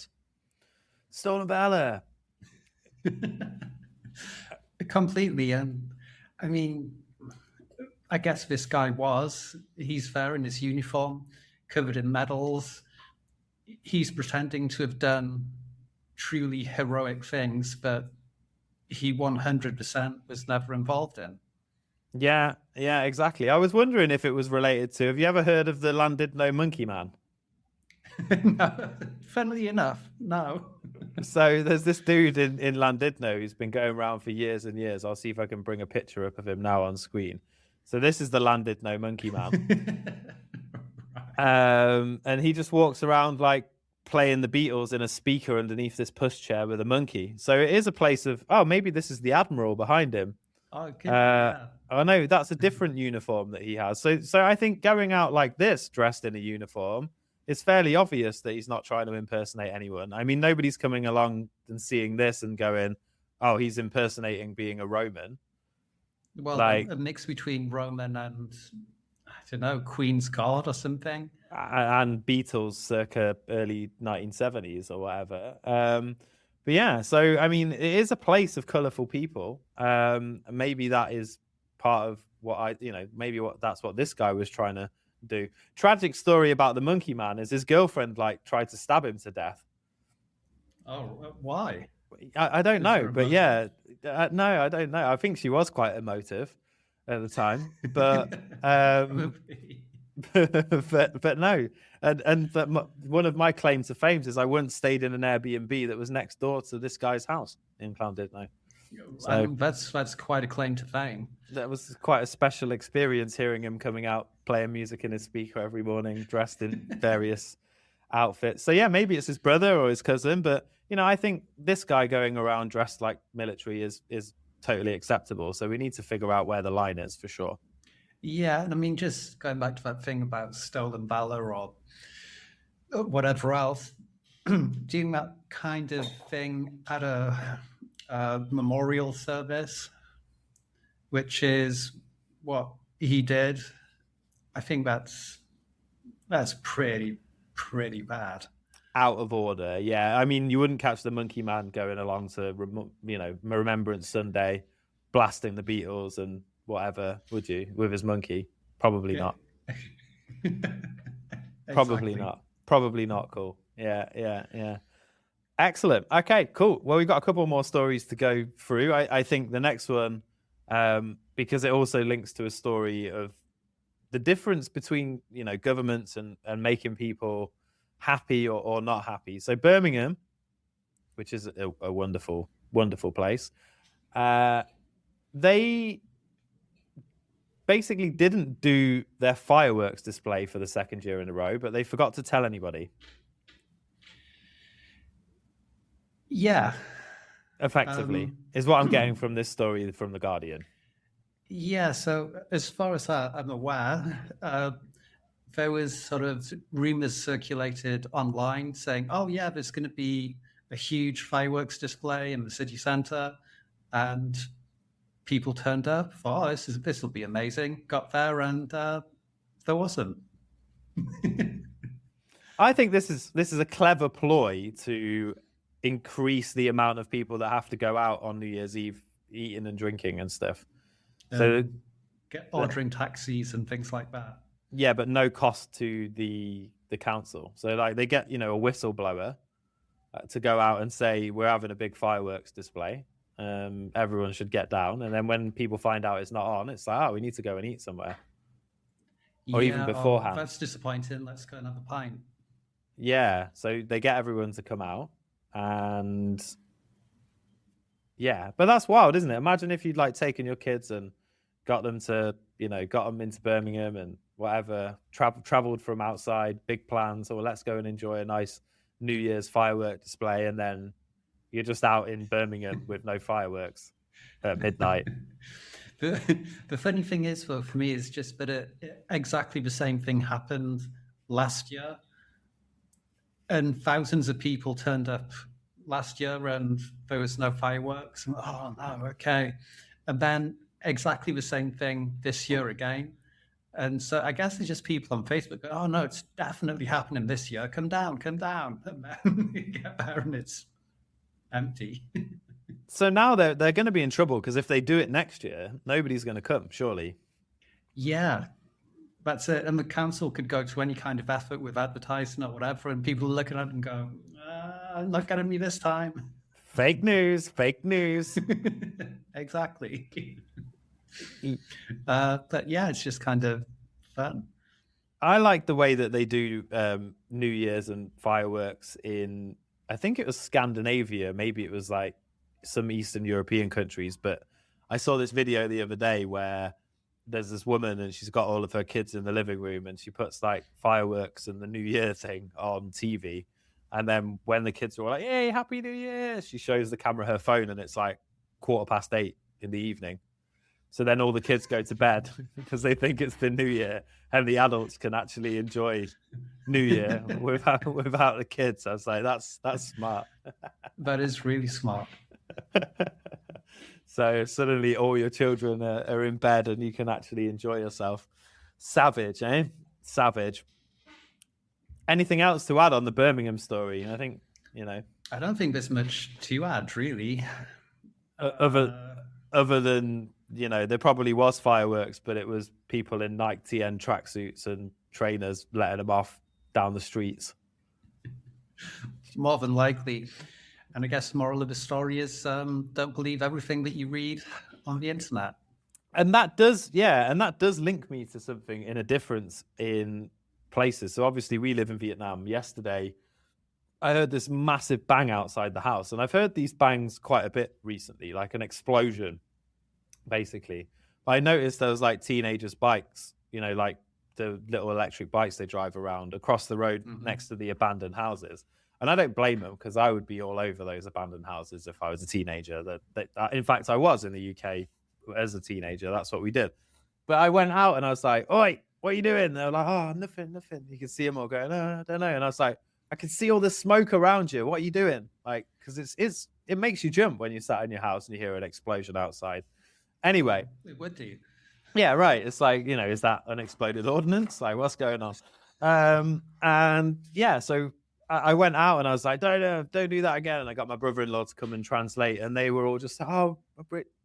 Speaker 1: Stolen valor.
Speaker 2: Completely. And I mean, I guess this guy he's there in his uniform, covered in medals. He's pretending to have done truly heroic things, but he 100% was never involved in.
Speaker 1: Yeah, exactly. I was wondering if it was related to, have you ever heard of the Llandudno Monkey Man?
Speaker 2: No, funnily enough, no.
Speaker 1: So there's this dude in Llandudno who's been going around for years and years. I'll see if I can bring a picture up of him now on screen. So this is the Llandudno Monkey Man. And he just walks around like playing the Beatles in a speaker underneath this pushchair with a monkey. So it is a place of, oh, maybe this is the Admiral behind him.
Speaker 2: Oh, it could be, yeah.
Speaker 1: Oh no, that's a different uniform that he has. So I think going out like this, dressed in a uniform, it's fairly obvious that he's not trying to impersonate anyone. I mean, nobody's coming along and seeing this and going, oh, he's impersonating being a Roman.
Speaker 2: Well,
Speaker 1: Like,
Speaker 2: a mix between Roman and, I don't know, Queen's Guard or something.
Speaker 1: and Beatles circa early 1970s or whatever. But yeah, so I mean, it is a place of colorful people. Maybe that is part of what maybe that's what this guy was trying to do. Tragic story about the monkey man is his girlfriend like tried to stab him to death.
Speaker 2: Oh, why?
Speaker 1: I don't know, but yeah, no, I don't know. I think she was quite emotive at the time, but but no, but one of my claims to fame is I once stayed in an Airbnb that was next door to this guy's house in Llandudno.
Speaker 2: So that's quite a claim to fame.
Speaker 1: That was quite a special experience hearing him coming out playing music in his speaker every morning, dressed in various outfits. So yeah, maybe it's his brother or his cousin, but I think this guy going around dressed like military is totally acceptable. So we need to figure out where the line is for sure.
Speaker 2: Yeah, and I mean, just going back to that thing about stolen valor or whatever else, doing that kind of thing at a memorial service, which is what he did, I think that's pretty bad.
Speaker 1: Out of order, yeah. I mean, you wouldn't catch the monkey man going along to Remembrance Sunday, blasting the Beatles and whatever, would you, with his monkey? Probably not. Probably not. Probably not cool. Yeah. Excellent. Okay, cool. Well, we've got a couple more stories to go through. I think the next one, because it also links to a story of the difference between governments and making people happy or not happy. So Birmingham, which is a wonderful, wonderful place, they basically didn't do their fireworks display for the second year in a row, but they forgot to tell anybody.
Speaker 2: Yeah.
Speaker 1: Effectively, is what I'm getting from this story from The Guardian.
Speaker 2: Yeah, so as far as I'm aware, there was sort of rumors circulated online saying, oh yeah, there's going to be a huge fireworks display in the city centre, and people turned up, thought, oh, this will be amazing, got there, and there wasn't.
Speaker 1: I think this is a clever ploy to increase the amount of people that have to go out on New Year's Eve eating and drinking and stuff. So
Speaker 2: get ordering taxis and things like that.
Speaker 1: Yeah, but no cost to the council. So like they get, a whistleblower to go out and say we're having a big fireworks display. Everyone should get down. And then when people find out it's not on, it's like, oh, we need to go and eat somewhere. Or even beforehand.
Speaker 2: That's disappointing. Let's go and have a pint.
Speaker 1: Yeah. So they get everyone to come out and yeah, but that's wild, isn't it? Imagine if you'd like taken your kids and got them to, got them into Birmingham and whatever, traveled from outside, big plans, or let's go and enjoy a nice New Year's firework display, and then you're just out in Birmingham with no fireworks at midnight.
Speaker 2: The funny thing is, for me, is just that exactly the same thing happened last year, and thousands of people turned up last year, and there was no fireworks. Oh no, okay, and then exactly the same thing this year again. And so I guess it's just people on Facebook go, oh no, it's definitely happening this year. Come down. And then you get there and it's empty.
Speaker 1: So now they're going to be in trouble because if they do it next year, nobody's going to come, surely.
Speaker 2: Yeah, that's it. And the council could go to any kind of effort with advertising or whatever, and people are looking at it and go, not getting me this time.
Speaker 1: Fake news.
Speaker 2: Exactly. But yeah, it's just kind of fun.
Speaker 1: I like the way that they do New Year's and fireworks in, I think it was Scandinavia, maybe it was like some Eastern European countries, but I saw this video the other day where there's this woman and she's got all of her kids in the living room and she puts like fireworks and the New Year thing on TV, And then when the kids are all like, "Hey, Happy New Year," she shows the camera her phone, and it's like 8:15 in the evening. So then all the kids go to bed because they think it's the New Year, and the adults can actually enjoy New Year without the kids. I was like, that's smart.
Speaker 2: That is really smart.
Speaker 1: So suddenly all your children are in bed and you can actually enjoy yourself. Savage, eh? Savage. Anything else to add on the Birmingham story? I think,
Speaker 2: I don't think there's much to add, really.
Speaker 1: Other than, there probably was fireworks, but it was people in Nike TN tracksuits and trainers letting them off down the streets.
Speaker 2: More than likely. And I guess the moral of the story is don't believe everything that you read on the internet.
Speaker 1: And that does link me to something in a difference in places. So obviously we live in Vietnam. Yesterday, I heard this massive bang outside the house. And I've heard these bangs quite a bit recently, like an explosion, basically. But I noticed there was like teenagers' bikes, like the little electric bikes they drive around across the road next to the abandoned houses. And I don't blame them because I would be all over those abandoned houses if I was a teenager. In fact, I was in the UK as a teenager. That's what we did. But I went out and I was like, "Oi, what are you doing?" They're like, "Oh, nothing. You can see them all going, "Oh, I don't know." And I was like, "I can see all the smoke around you. What are you doing?" Like, because it makes you jump when you're sat in your house and you hear an explosion outside. Anyway.
Speaker 2: It would do.
Speaker 1: Yeah, right. It's like, is that unexploded ordnance? Like, what's going on? And yeah, so I went out and I was like, don't do that again. And I got my brother-in-law to come and translate. And they were all just, "Oh,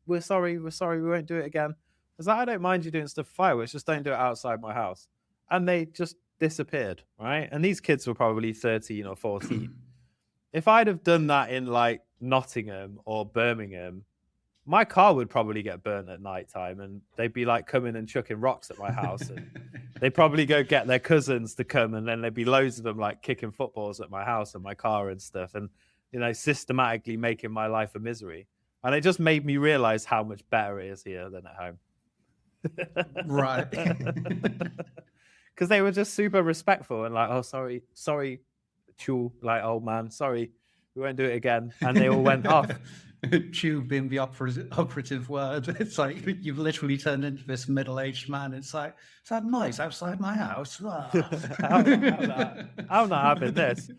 Speaker 1: we're sorry, we won't do it again." I was like, "I don't mind you doing stuff fireworks, just don't do it outside my house." And they just disappeared, right? And these kids were probably 13 or 14. If I'd have done that in like Nottingham or Birmingham, my car would probably get burnt at night time and they'd be like coming and chucking rocks at my house. And they'd probably go get their cousins to come and then there'd be loads of them like kicking footballs at my house and my car and stuff. And, systematically making my life a misery. And it just made me realize how much better it is here than at home.
Speaker 2: Right.
Speaker 1: Because they were just super respectful and like, "Oh, sorry, Chul, like, old man, sorry, we won't do it again." And they all went off.
Speaker 2: Chew being the operative word. It's like you've literally turned into this middle-aged man. It's like, "Is that noise outside my house?"
Speaker 1: I'm not having this.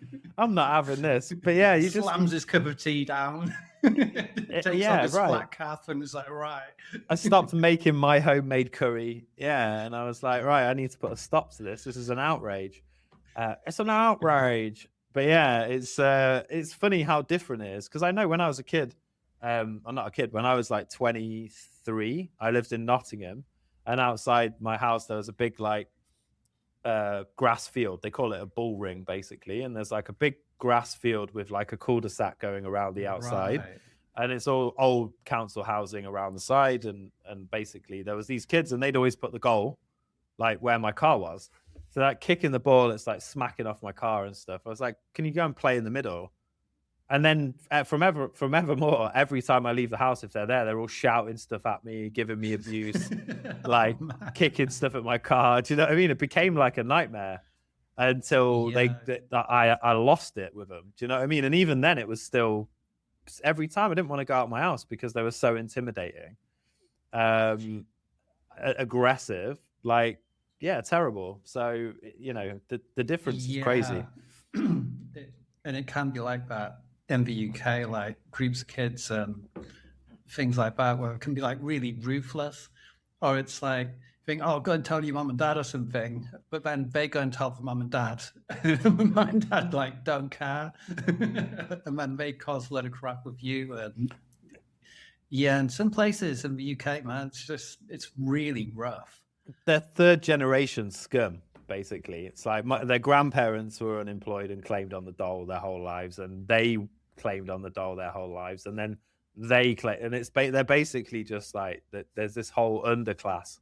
Speaker 1: But yeah, you just
Speaker 2: slams his cup of tea down. Takes off his flat cap and it's like, right.
Speaker 1: I stopped making my homemade curry. Yeah, and I was like, right, I need to put a stop to this. This is an outrage. It's an outrage. But yeah, it's funny how different it is because I know when I was a kid. I'm not a kid. When I was like 23, I lived in Nottingham, and outside my house there was a big like grass field. They call it a bull ring, basically. And there's like a big grass field with like a cul-de-sac going around the outside, and it's all old council housing around the side. And basically there was these kids, and they'd always put the goal like where my car was. So like kicking the ball, it's like smacking off my car and stuff. I was like, "Can you go and play in the middle?" And then from evermore, every time I leave the house, if they're there, they're all shouting stuff at me, giving me abuse, like kicking stuff at my car. Do you know what I mean? It became like a nightmare until I lost it with them. Do you know what I mean? And even then, it was still every time I didn't want to go out of my house because they were so intimidating, aggressive, like, yeah, terrible. So, the difference is crazy.
Speaker 2: And it can be like that in the UK, like groups of kids and things like that, where it can be like really ruthless. Or it's like, think, "Oh, go and tell your mum and dad or something." But then they go and tell the mum and dad. Mum and dad like don't care. And then they cause a lot of crap with you. And yeah, in some places in the UK, man, it's really rough.
Speaker 1: They're third generation scum. Basically, it's like their grandparents were unemployed and claimed on the dole their whole lives, and they claimed on the dole their whole lives, and then they claim, and they're basically just like that. There's this whole underclass,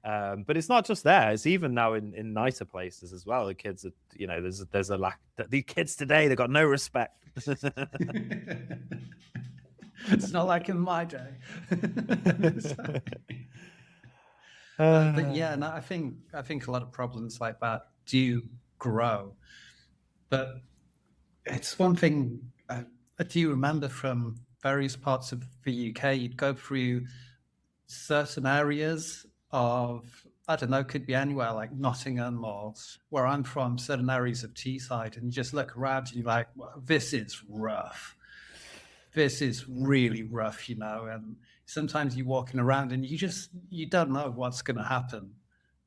Speaker 1: but it's not just there. It's even now in nicer places as well. The kids are, there's a lack. These kids today, they've got no respect.
Speaker 2: It's not like in my day. But yeah, no, I think a lot of problems like that do grow. But it's one thing I do remember from various parts of the UK. You'd go through certain areas of, I don't know, could be anywhere like Nottingham or where I'm from, certain areas of Teesside, and you just look around and you're like, well, this is rough. This is really rough, and sometimes you're walking around and you don't know what's going to happen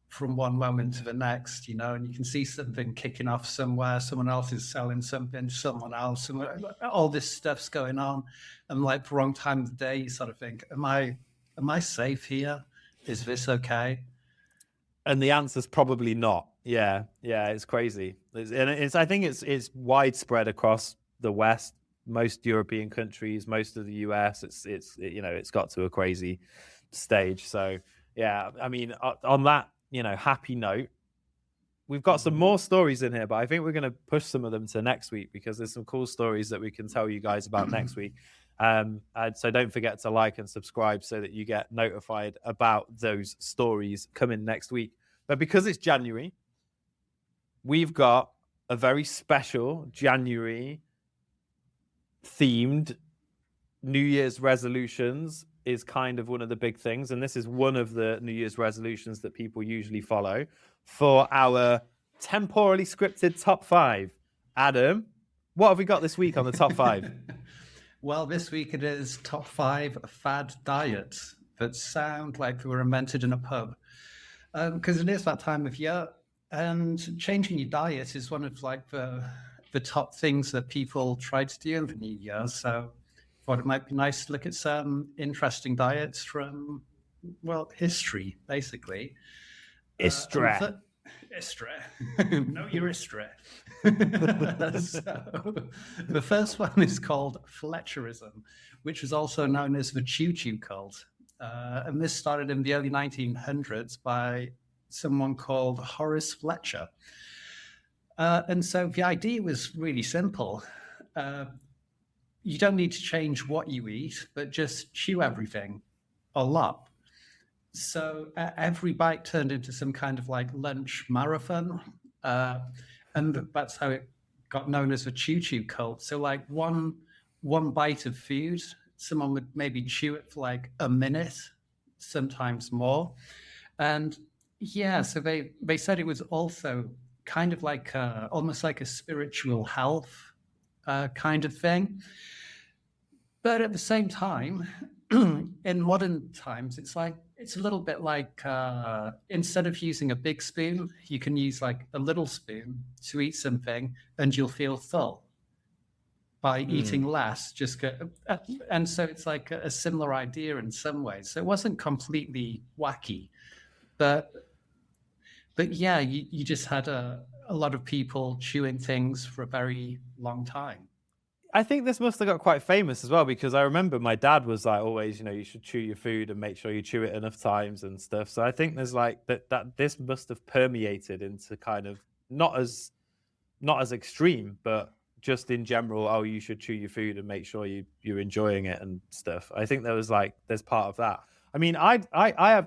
Speaker 2: from one moment to the next, and you can see something kicking off somewhere, someone else is selling something to someone else, and all this stuff's going on, and like the wrong time of the day, you sort of think, am I safe here? Is this okay?
Speaker 1: And the answer's probably not. Yeah, it's crazy. I think it's widespread across the West, most European countries, most of the US. It's got to a crazy stage. So yeah, I mean, on that happy note, we've got some more stories in here, but I think we're going to push some of them to next week because there's some cool stories that we can tell you guys about next week. And so don't forget to like and subscribe so that you get notified about those stories coming next week. But because it's January, we've got a very special January themed New Year's resolutions is kind of one of the big things. And this is one of the New Year's resolutions that people usually follow for our temporally scripted top 5. Adam, what have we got this week on the top 5?
Speaker 2: Well, this week it is top 5 fad diets that sound like they were invented in a pub. Because it is that time of year, and changing your diet is one of like the top things that people try to do in the new year. So I thought it might be nice to look at some interesting diets from, well, history, basically.
Speaker 1: History.
Speaker 2: History. No, you're history. So, the first one is called Fletcherism, which is also known as the choo-choo cult. And this started in the early 1900s by someone called Horace Fletcher. And so the idea was really simple. You don't need to change what you eat, but just chew everything a lot. So every bite turned into some kind of like lunch marathon. And that's how it got known as the choo-choo cult. So like one bite of food, someone would maybe chew it for like a minute, sometimes more. And yeah, so they said it was also kind of like almost like a spiritual health kind of thing. But at the same time, in modern times, it's a little bit like instead of using a big spoon, you can use like a little spoon to eat something and you'll feel full by eating less. And so it's like a similar idea in some ways. So it wasn't completely wacky, but yeah, you just had a lot of people chewing things for a very long time.
Speaker 1: I think this must have got quite famous as well, because I remember my dad was like always, you should chew your food and make sure you chew it enough times and stuff. So I think there's like that this must have permeated into kind of not as extreme, but just in general, oh, you should chew your food and make sure you're enjoying it and stuff. I think there's part of that. I mean, I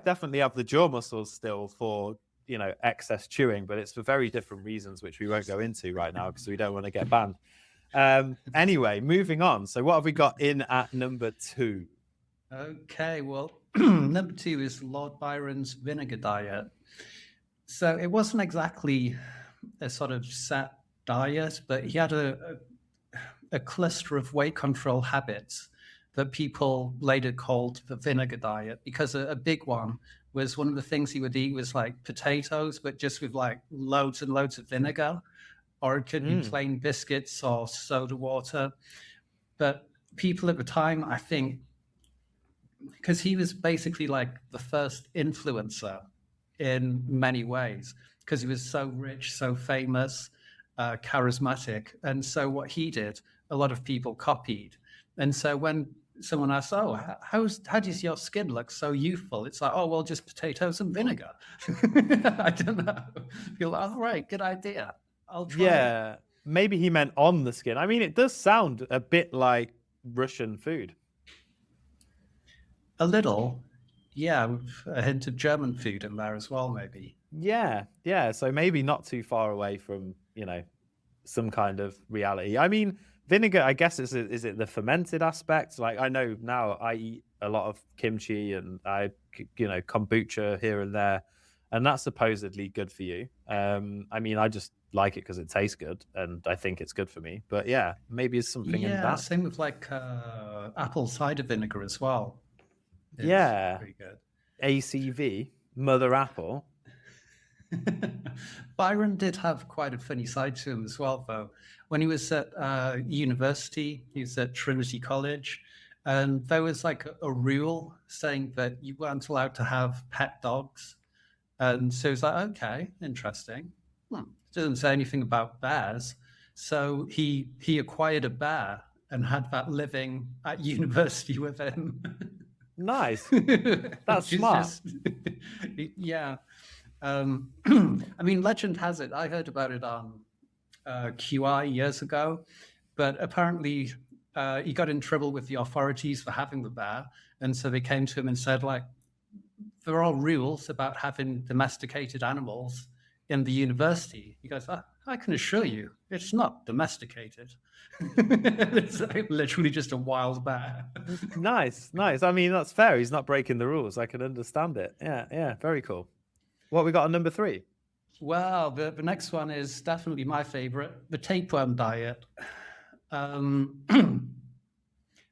Speaker 1: definitely have the jaw muscles still for excess chewing, but it's for very different reasons, which we won't go into right now because we don't want to get banned. Anyway, moving on. So what have we got in at number 2?
Speaker 2: Okay, well, number 2 is Lord Byron's vinegar diet. So it wasn't exactly a sort of set diet, but he had a cluster of weight control habits that people later called the vinegar diet, because a big one was one of the things he would eat was like potatoes, but just with like loads and loads of vinegar. Or it could be plain biscuits or soda water. But people at the time, I think, because he was basically like the first influencer in many ways, because he was so rich, so famous, charismatic. And so what he did, a lot of people copied. And so when someone asks, oh, how does your skin look so youthful? It's like, oh, well, just potatoes and vinegar. I don't know. You're like, all right, good idea. I'll try.
Speaker 1: Yeah, maybe he meant on the skin. I mean, it does sound a bit like Russian food.
Speaker 2: A little, yeah, with a hint of German food in there as well, maybe.
Speaker 1: Yeah. So maybe not too far away from, some kind of reality. I mean, vinegar, I guess, is it the fermented aspect? Like, I know now I eat a lot of kimchi and kombucha here and there, and that's supposedly good for you. I mean, I just like it because it tastes good, and I think it's good for me. But yeah, maybe it's something in that.
Speaker 2: Same with like apple cider vinegar as well. It's
Speaker 1: Yeah,
Speaker 2: pretty good.
Speaker 1: ACV, Mother Apple.
Speaker 2: Byron did have quite a funny side to him as well, though. When he was at university, he was at Trinity College, and there was like a rule saying that you weren't allowed to have pet dogs. And so it's like, okay, interesting. Doesn't say anything about bears. So he acquired a bear and had that living at university with him.
Speaker 1: Nice. That's smart.
Speaker 2: Yeah. I mean, legend has it, I heard about it on QI years ago, but apparently he got in trouble with the authorities for having the bear. And so they came to him and said, like, there are rules about having domesticated animals in the university. He goes, I can assure you, it's not domesticated. It's like literally just a wild bear.
Speaker 1: Nice. I mean, that's fair. He's not breaking the rules. I can understand it. Yeah, very cool. What we got on number 3?
Speaker 2: Well, the next one is definitely my favorite, the tapeworm diet,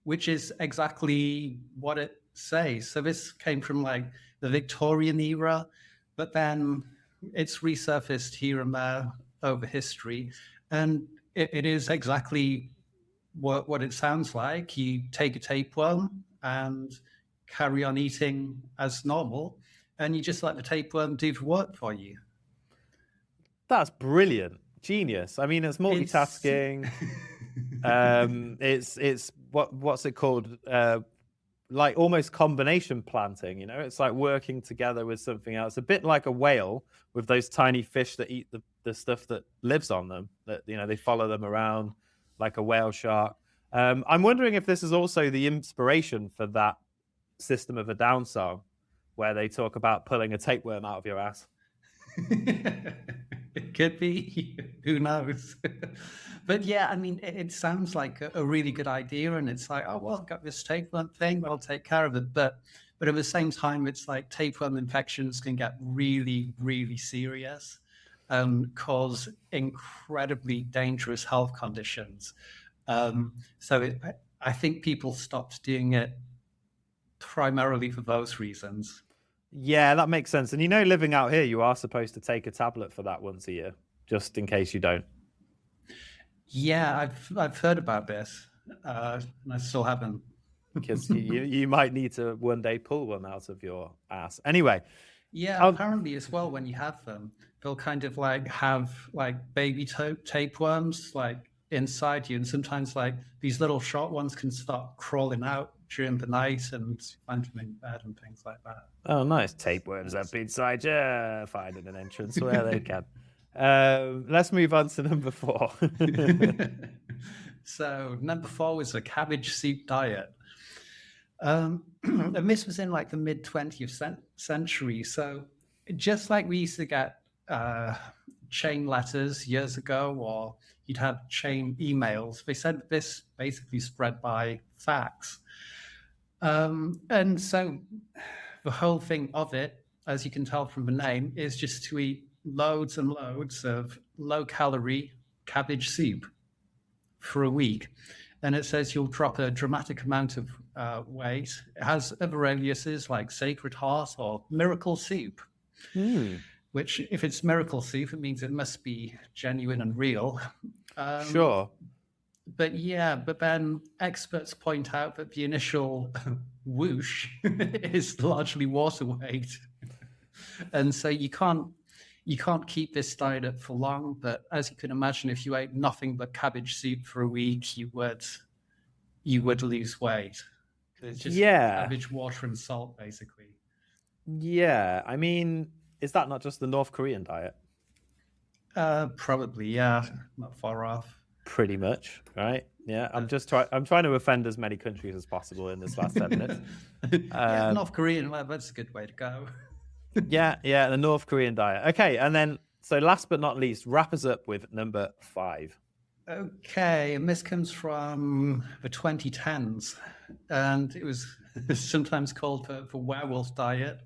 Speaker 2: which is exactly what it says. So this came from like the Victorian era, but then it's resurfaced here and there over history. And it is exactly what it sounds like. You take a tapeworm and carry on eating as normal, and you just let the tapeworm do the work for you.
Speaker 1: That's brilliant. Genius. I mean, it's multitasking. It's what's it called? Like almost combination planting, it's like working together with something else, a bit like a whale with those tiny fish that eat the stuff that lives on them, that they follow them around like a whale shark. I'm wondering if this is also the inspiration for that System of a Down song where they talk about pulling a tapeworm out of your ass.
Speaker 2: It could be. Who knows? But yeah, I mean, it sounds like a really good idea, and it's like, oh well, I've got this tapeworm thing, but I'll take care of it. But at the same time, it's like tapeworm infections can get really, really serious and cause incredibly dangerous health conditions. So I think people stopped doing it primarily for those reasons.
Speaker 1: Yeah, that makes sense. And living out here, you are supposed to take a tablet for that once a year, just in case you don't.
Speaker 2: Yeah, I've heard about this, and I still haven't.
Speaker 1: Because you might need to one day pull one out of your ass. Anyway.
Speaker 2: Yeah, apparently as well, when you have them, they'll kind of like have like baby tapeworms like inside you, and sometimes like these little short ones can start crawling out during the night and find them in bed and things like that.
Speaker 1: Oh, nice. Tapeworms up inside you, finding an entrance where they can. Let's move on to number 4.
Speaker 2: So number 4 was a cabbage soup diet. And this was in like the mid 20th century. So just like we used to get chain letters years ago, or you'd have chain emails, they said this basically spread by fax. And so the whole thing of it, as you can tell from the name, is just to eat loads and loads of low-calorie cabbage soup for a week. And it says you'll drop a dramatic amount of weight. It has other aliases like Sacred Heart or Miracle Soup, which if it's Miracle Soup, it means it must be genuine and real.
Speaker 1: Sure.
Speaker 2: But then experts point out that the initial whoosh is largely water weight. And so you can't keep this diet up for long. But as you can imagine, if you ate nothing but cabbage soup for a week, you would lose weight. It's just cabbage, water, and salt, basically.
Speaker 1: Yeah, I mean, is that not just the North Korean diet?
Speaker 2: Probably, yeah, not far off.
Speaker 1: Pretty much, right? Yeah, I'm trying to offend as many countries as possible in this last 10 minutes.
Speaker 2: North Korean, well, that's a good way to go.
Speaker 1: yeah, the North Korean diet. Okay, and then so last but not least, wrap us up with number 5.
Speaker 2: Okay, and this comes from the 2010s, and it was sometimes called the werewolf diet,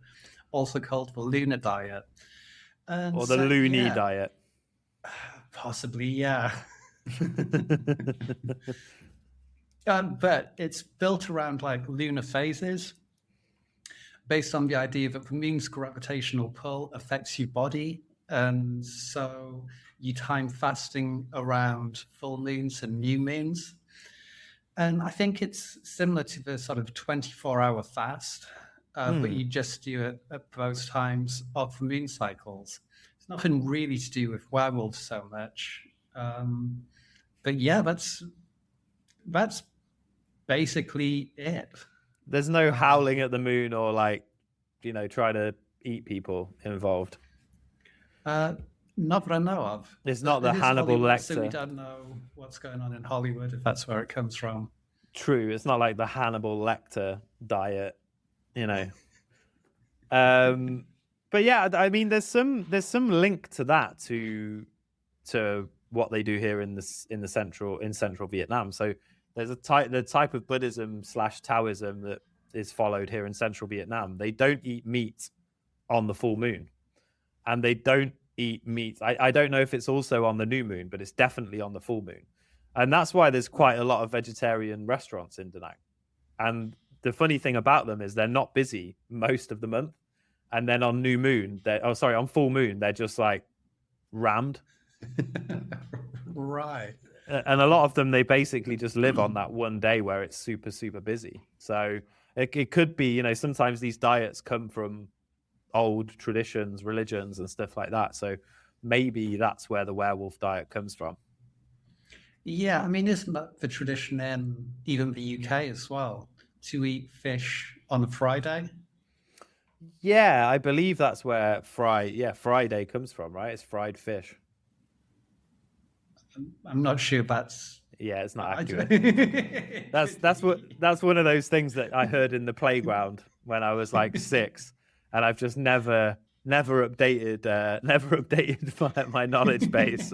Speaker 2: also called the lunar diet. And
Speaker 1: Or the
Speaker 2: so,
Speaker 1: loony
Speaker 2: yeah,
Speaker 1: diet.
Speaker 2: possibly, yeah. But it's built around like lunar phases, based on the idea that the moon's gravitational pull affects your body. And so you time fasting around full moons and new moons. And I think it's similar to the sort of 24-hour fast, but you just do it at those times of the moon cycles. It's nothing really to do with werewolves so much. But yeah, that's basically it.
Speaker 1: There's no howling at the moon or like, try to eat people involved.
Speaker 2: Not that I know of.
Speaker 1: It's not the
Speaker 2: It is
Speaker 1: Hannibal
Speaker 2: Hollywood, so we
Speaker 1: Lecter.
Speaker 2: don't know what's going on in Hollywood, if that's where it comes from.
Speaker 1: True, it's not like the Hannibal Lecter diet, But yeah, I mean, there's some link to that to what they do here in central Vietnam. So there's the type of Buddhism / Taoism that is followed here in central Vietnam. They don't eat meat on the full moon, and they don't eat meat. I don't know if it's also on the new moon, but it's definitely on the full moon. And that's why there's quite a lot of vegetarian restaurants in Da Nang. And the funny thing about them is they're not busy most of the month. And then on new moon, on full moon, they're just like rammed.
Speaker 2: Right.
Speaker 1: And a lot of them, they basically just live on that one day where it's super, super busy. So it could be, sometimes these diets come from old traditions, religions and stuff like that. So maybe that's where the werewolf diet comes from.
Speaker 2: Yeah, I mean, isn't that the tradition in even the UK as well, to eat fish on a Friday?
Speaker 1: Yeah, I believe that's where Friday comes from, right? It's fried fish.
Speaker 2: I'm not sure that's...
Speaker 1: Yeah, it's not accurate. That's one of those things that I heard in the playground when I was like 6, and I've just never updated my knowledge base.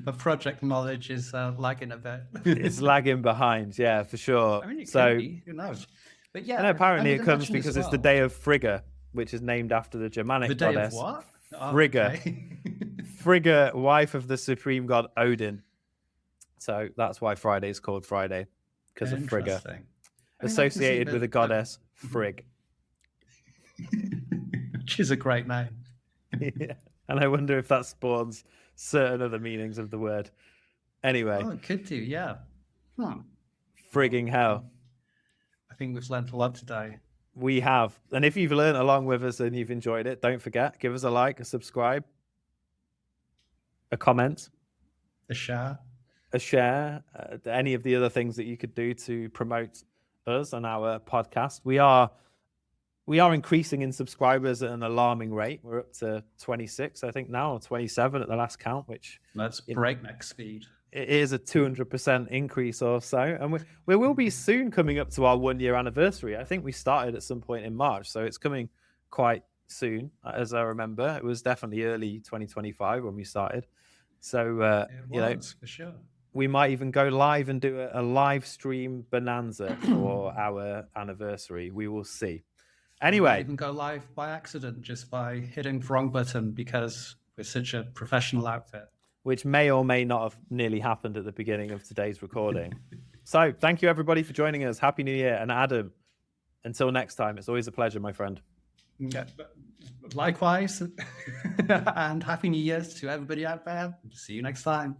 Speaker 2: The project knowledge is lagging a bit.
Speaker 1: It's lagging behind, yeah, for sure.
Speaker 2: I mean, it
Speaker 1: so
Speaker 2: could be, who knows? But yeah,
Speaker 1: and apparently it comes
Speaker 2: imagine
Speaker 1: because
Speaker 2: as
Speaker 1: it's the
Speaker 2: well.
Speaker 1: day of Frigga, which is named after the Germanic
Speaker 2: The day
Speaker 1: goddess
Speaker 2: of what? Oh,
Speaker 1: Frigga.
Speaker 2: okay.
Speaker 1: Frigga, wife of the supreme god Odin. So that's why Friday is called Friday, because of Frigga.
Speaker 2: Interesting. I mean,
Speaker 1: Associated with the goddess Frigg.
Speaker 2: Which is a great name.
Speaker 1: Yeah. And I wonder if that spawns certain other meanings of the word. Anyway.
Speaker 2: Oh, it could do, yeah.
Speaker 1: Frigging hell.
Speaker 2: I think we've learned a lot today.
Speaker 1: We have. And if you've learned along with us and you've enjoyed it, don't forget, give us a like, a subscribe, a comment,
Speaker 2: A share.
Speaker 1: Any of the other things that you could do to promote us and our podcast. We are increasing in subscribers at an alarming rate. We're up to 26, I think now, or 27 at the last count, which
Speaker 2: that's breakneck speed.
Speaker 1: It is a 200% increase or so. And we will be soon coming up to our 1-year anniversary. I think we started at some point in March, so it's coming quite soon, as I remember. It was definitely early 2025 when we started. So,
Speaker 2: for sure.
Speaker 1: We might even go live and do a live stream bonanza for our anniversary. We will see. Anyway.
Speaker 2: We might even go live by accident, just by hitting the wrong button because we're such a professional outfit.
Speaker 1: Which may or may not have nearly happened at the beginning of today's recording. So thank you, everybody, for joining us. Happy New Year. And Adam, until next time, it's always a pleasure, my friend.
Speaker 2: Yeah, likewise. And Happy New Year to everybody out there. See you next time.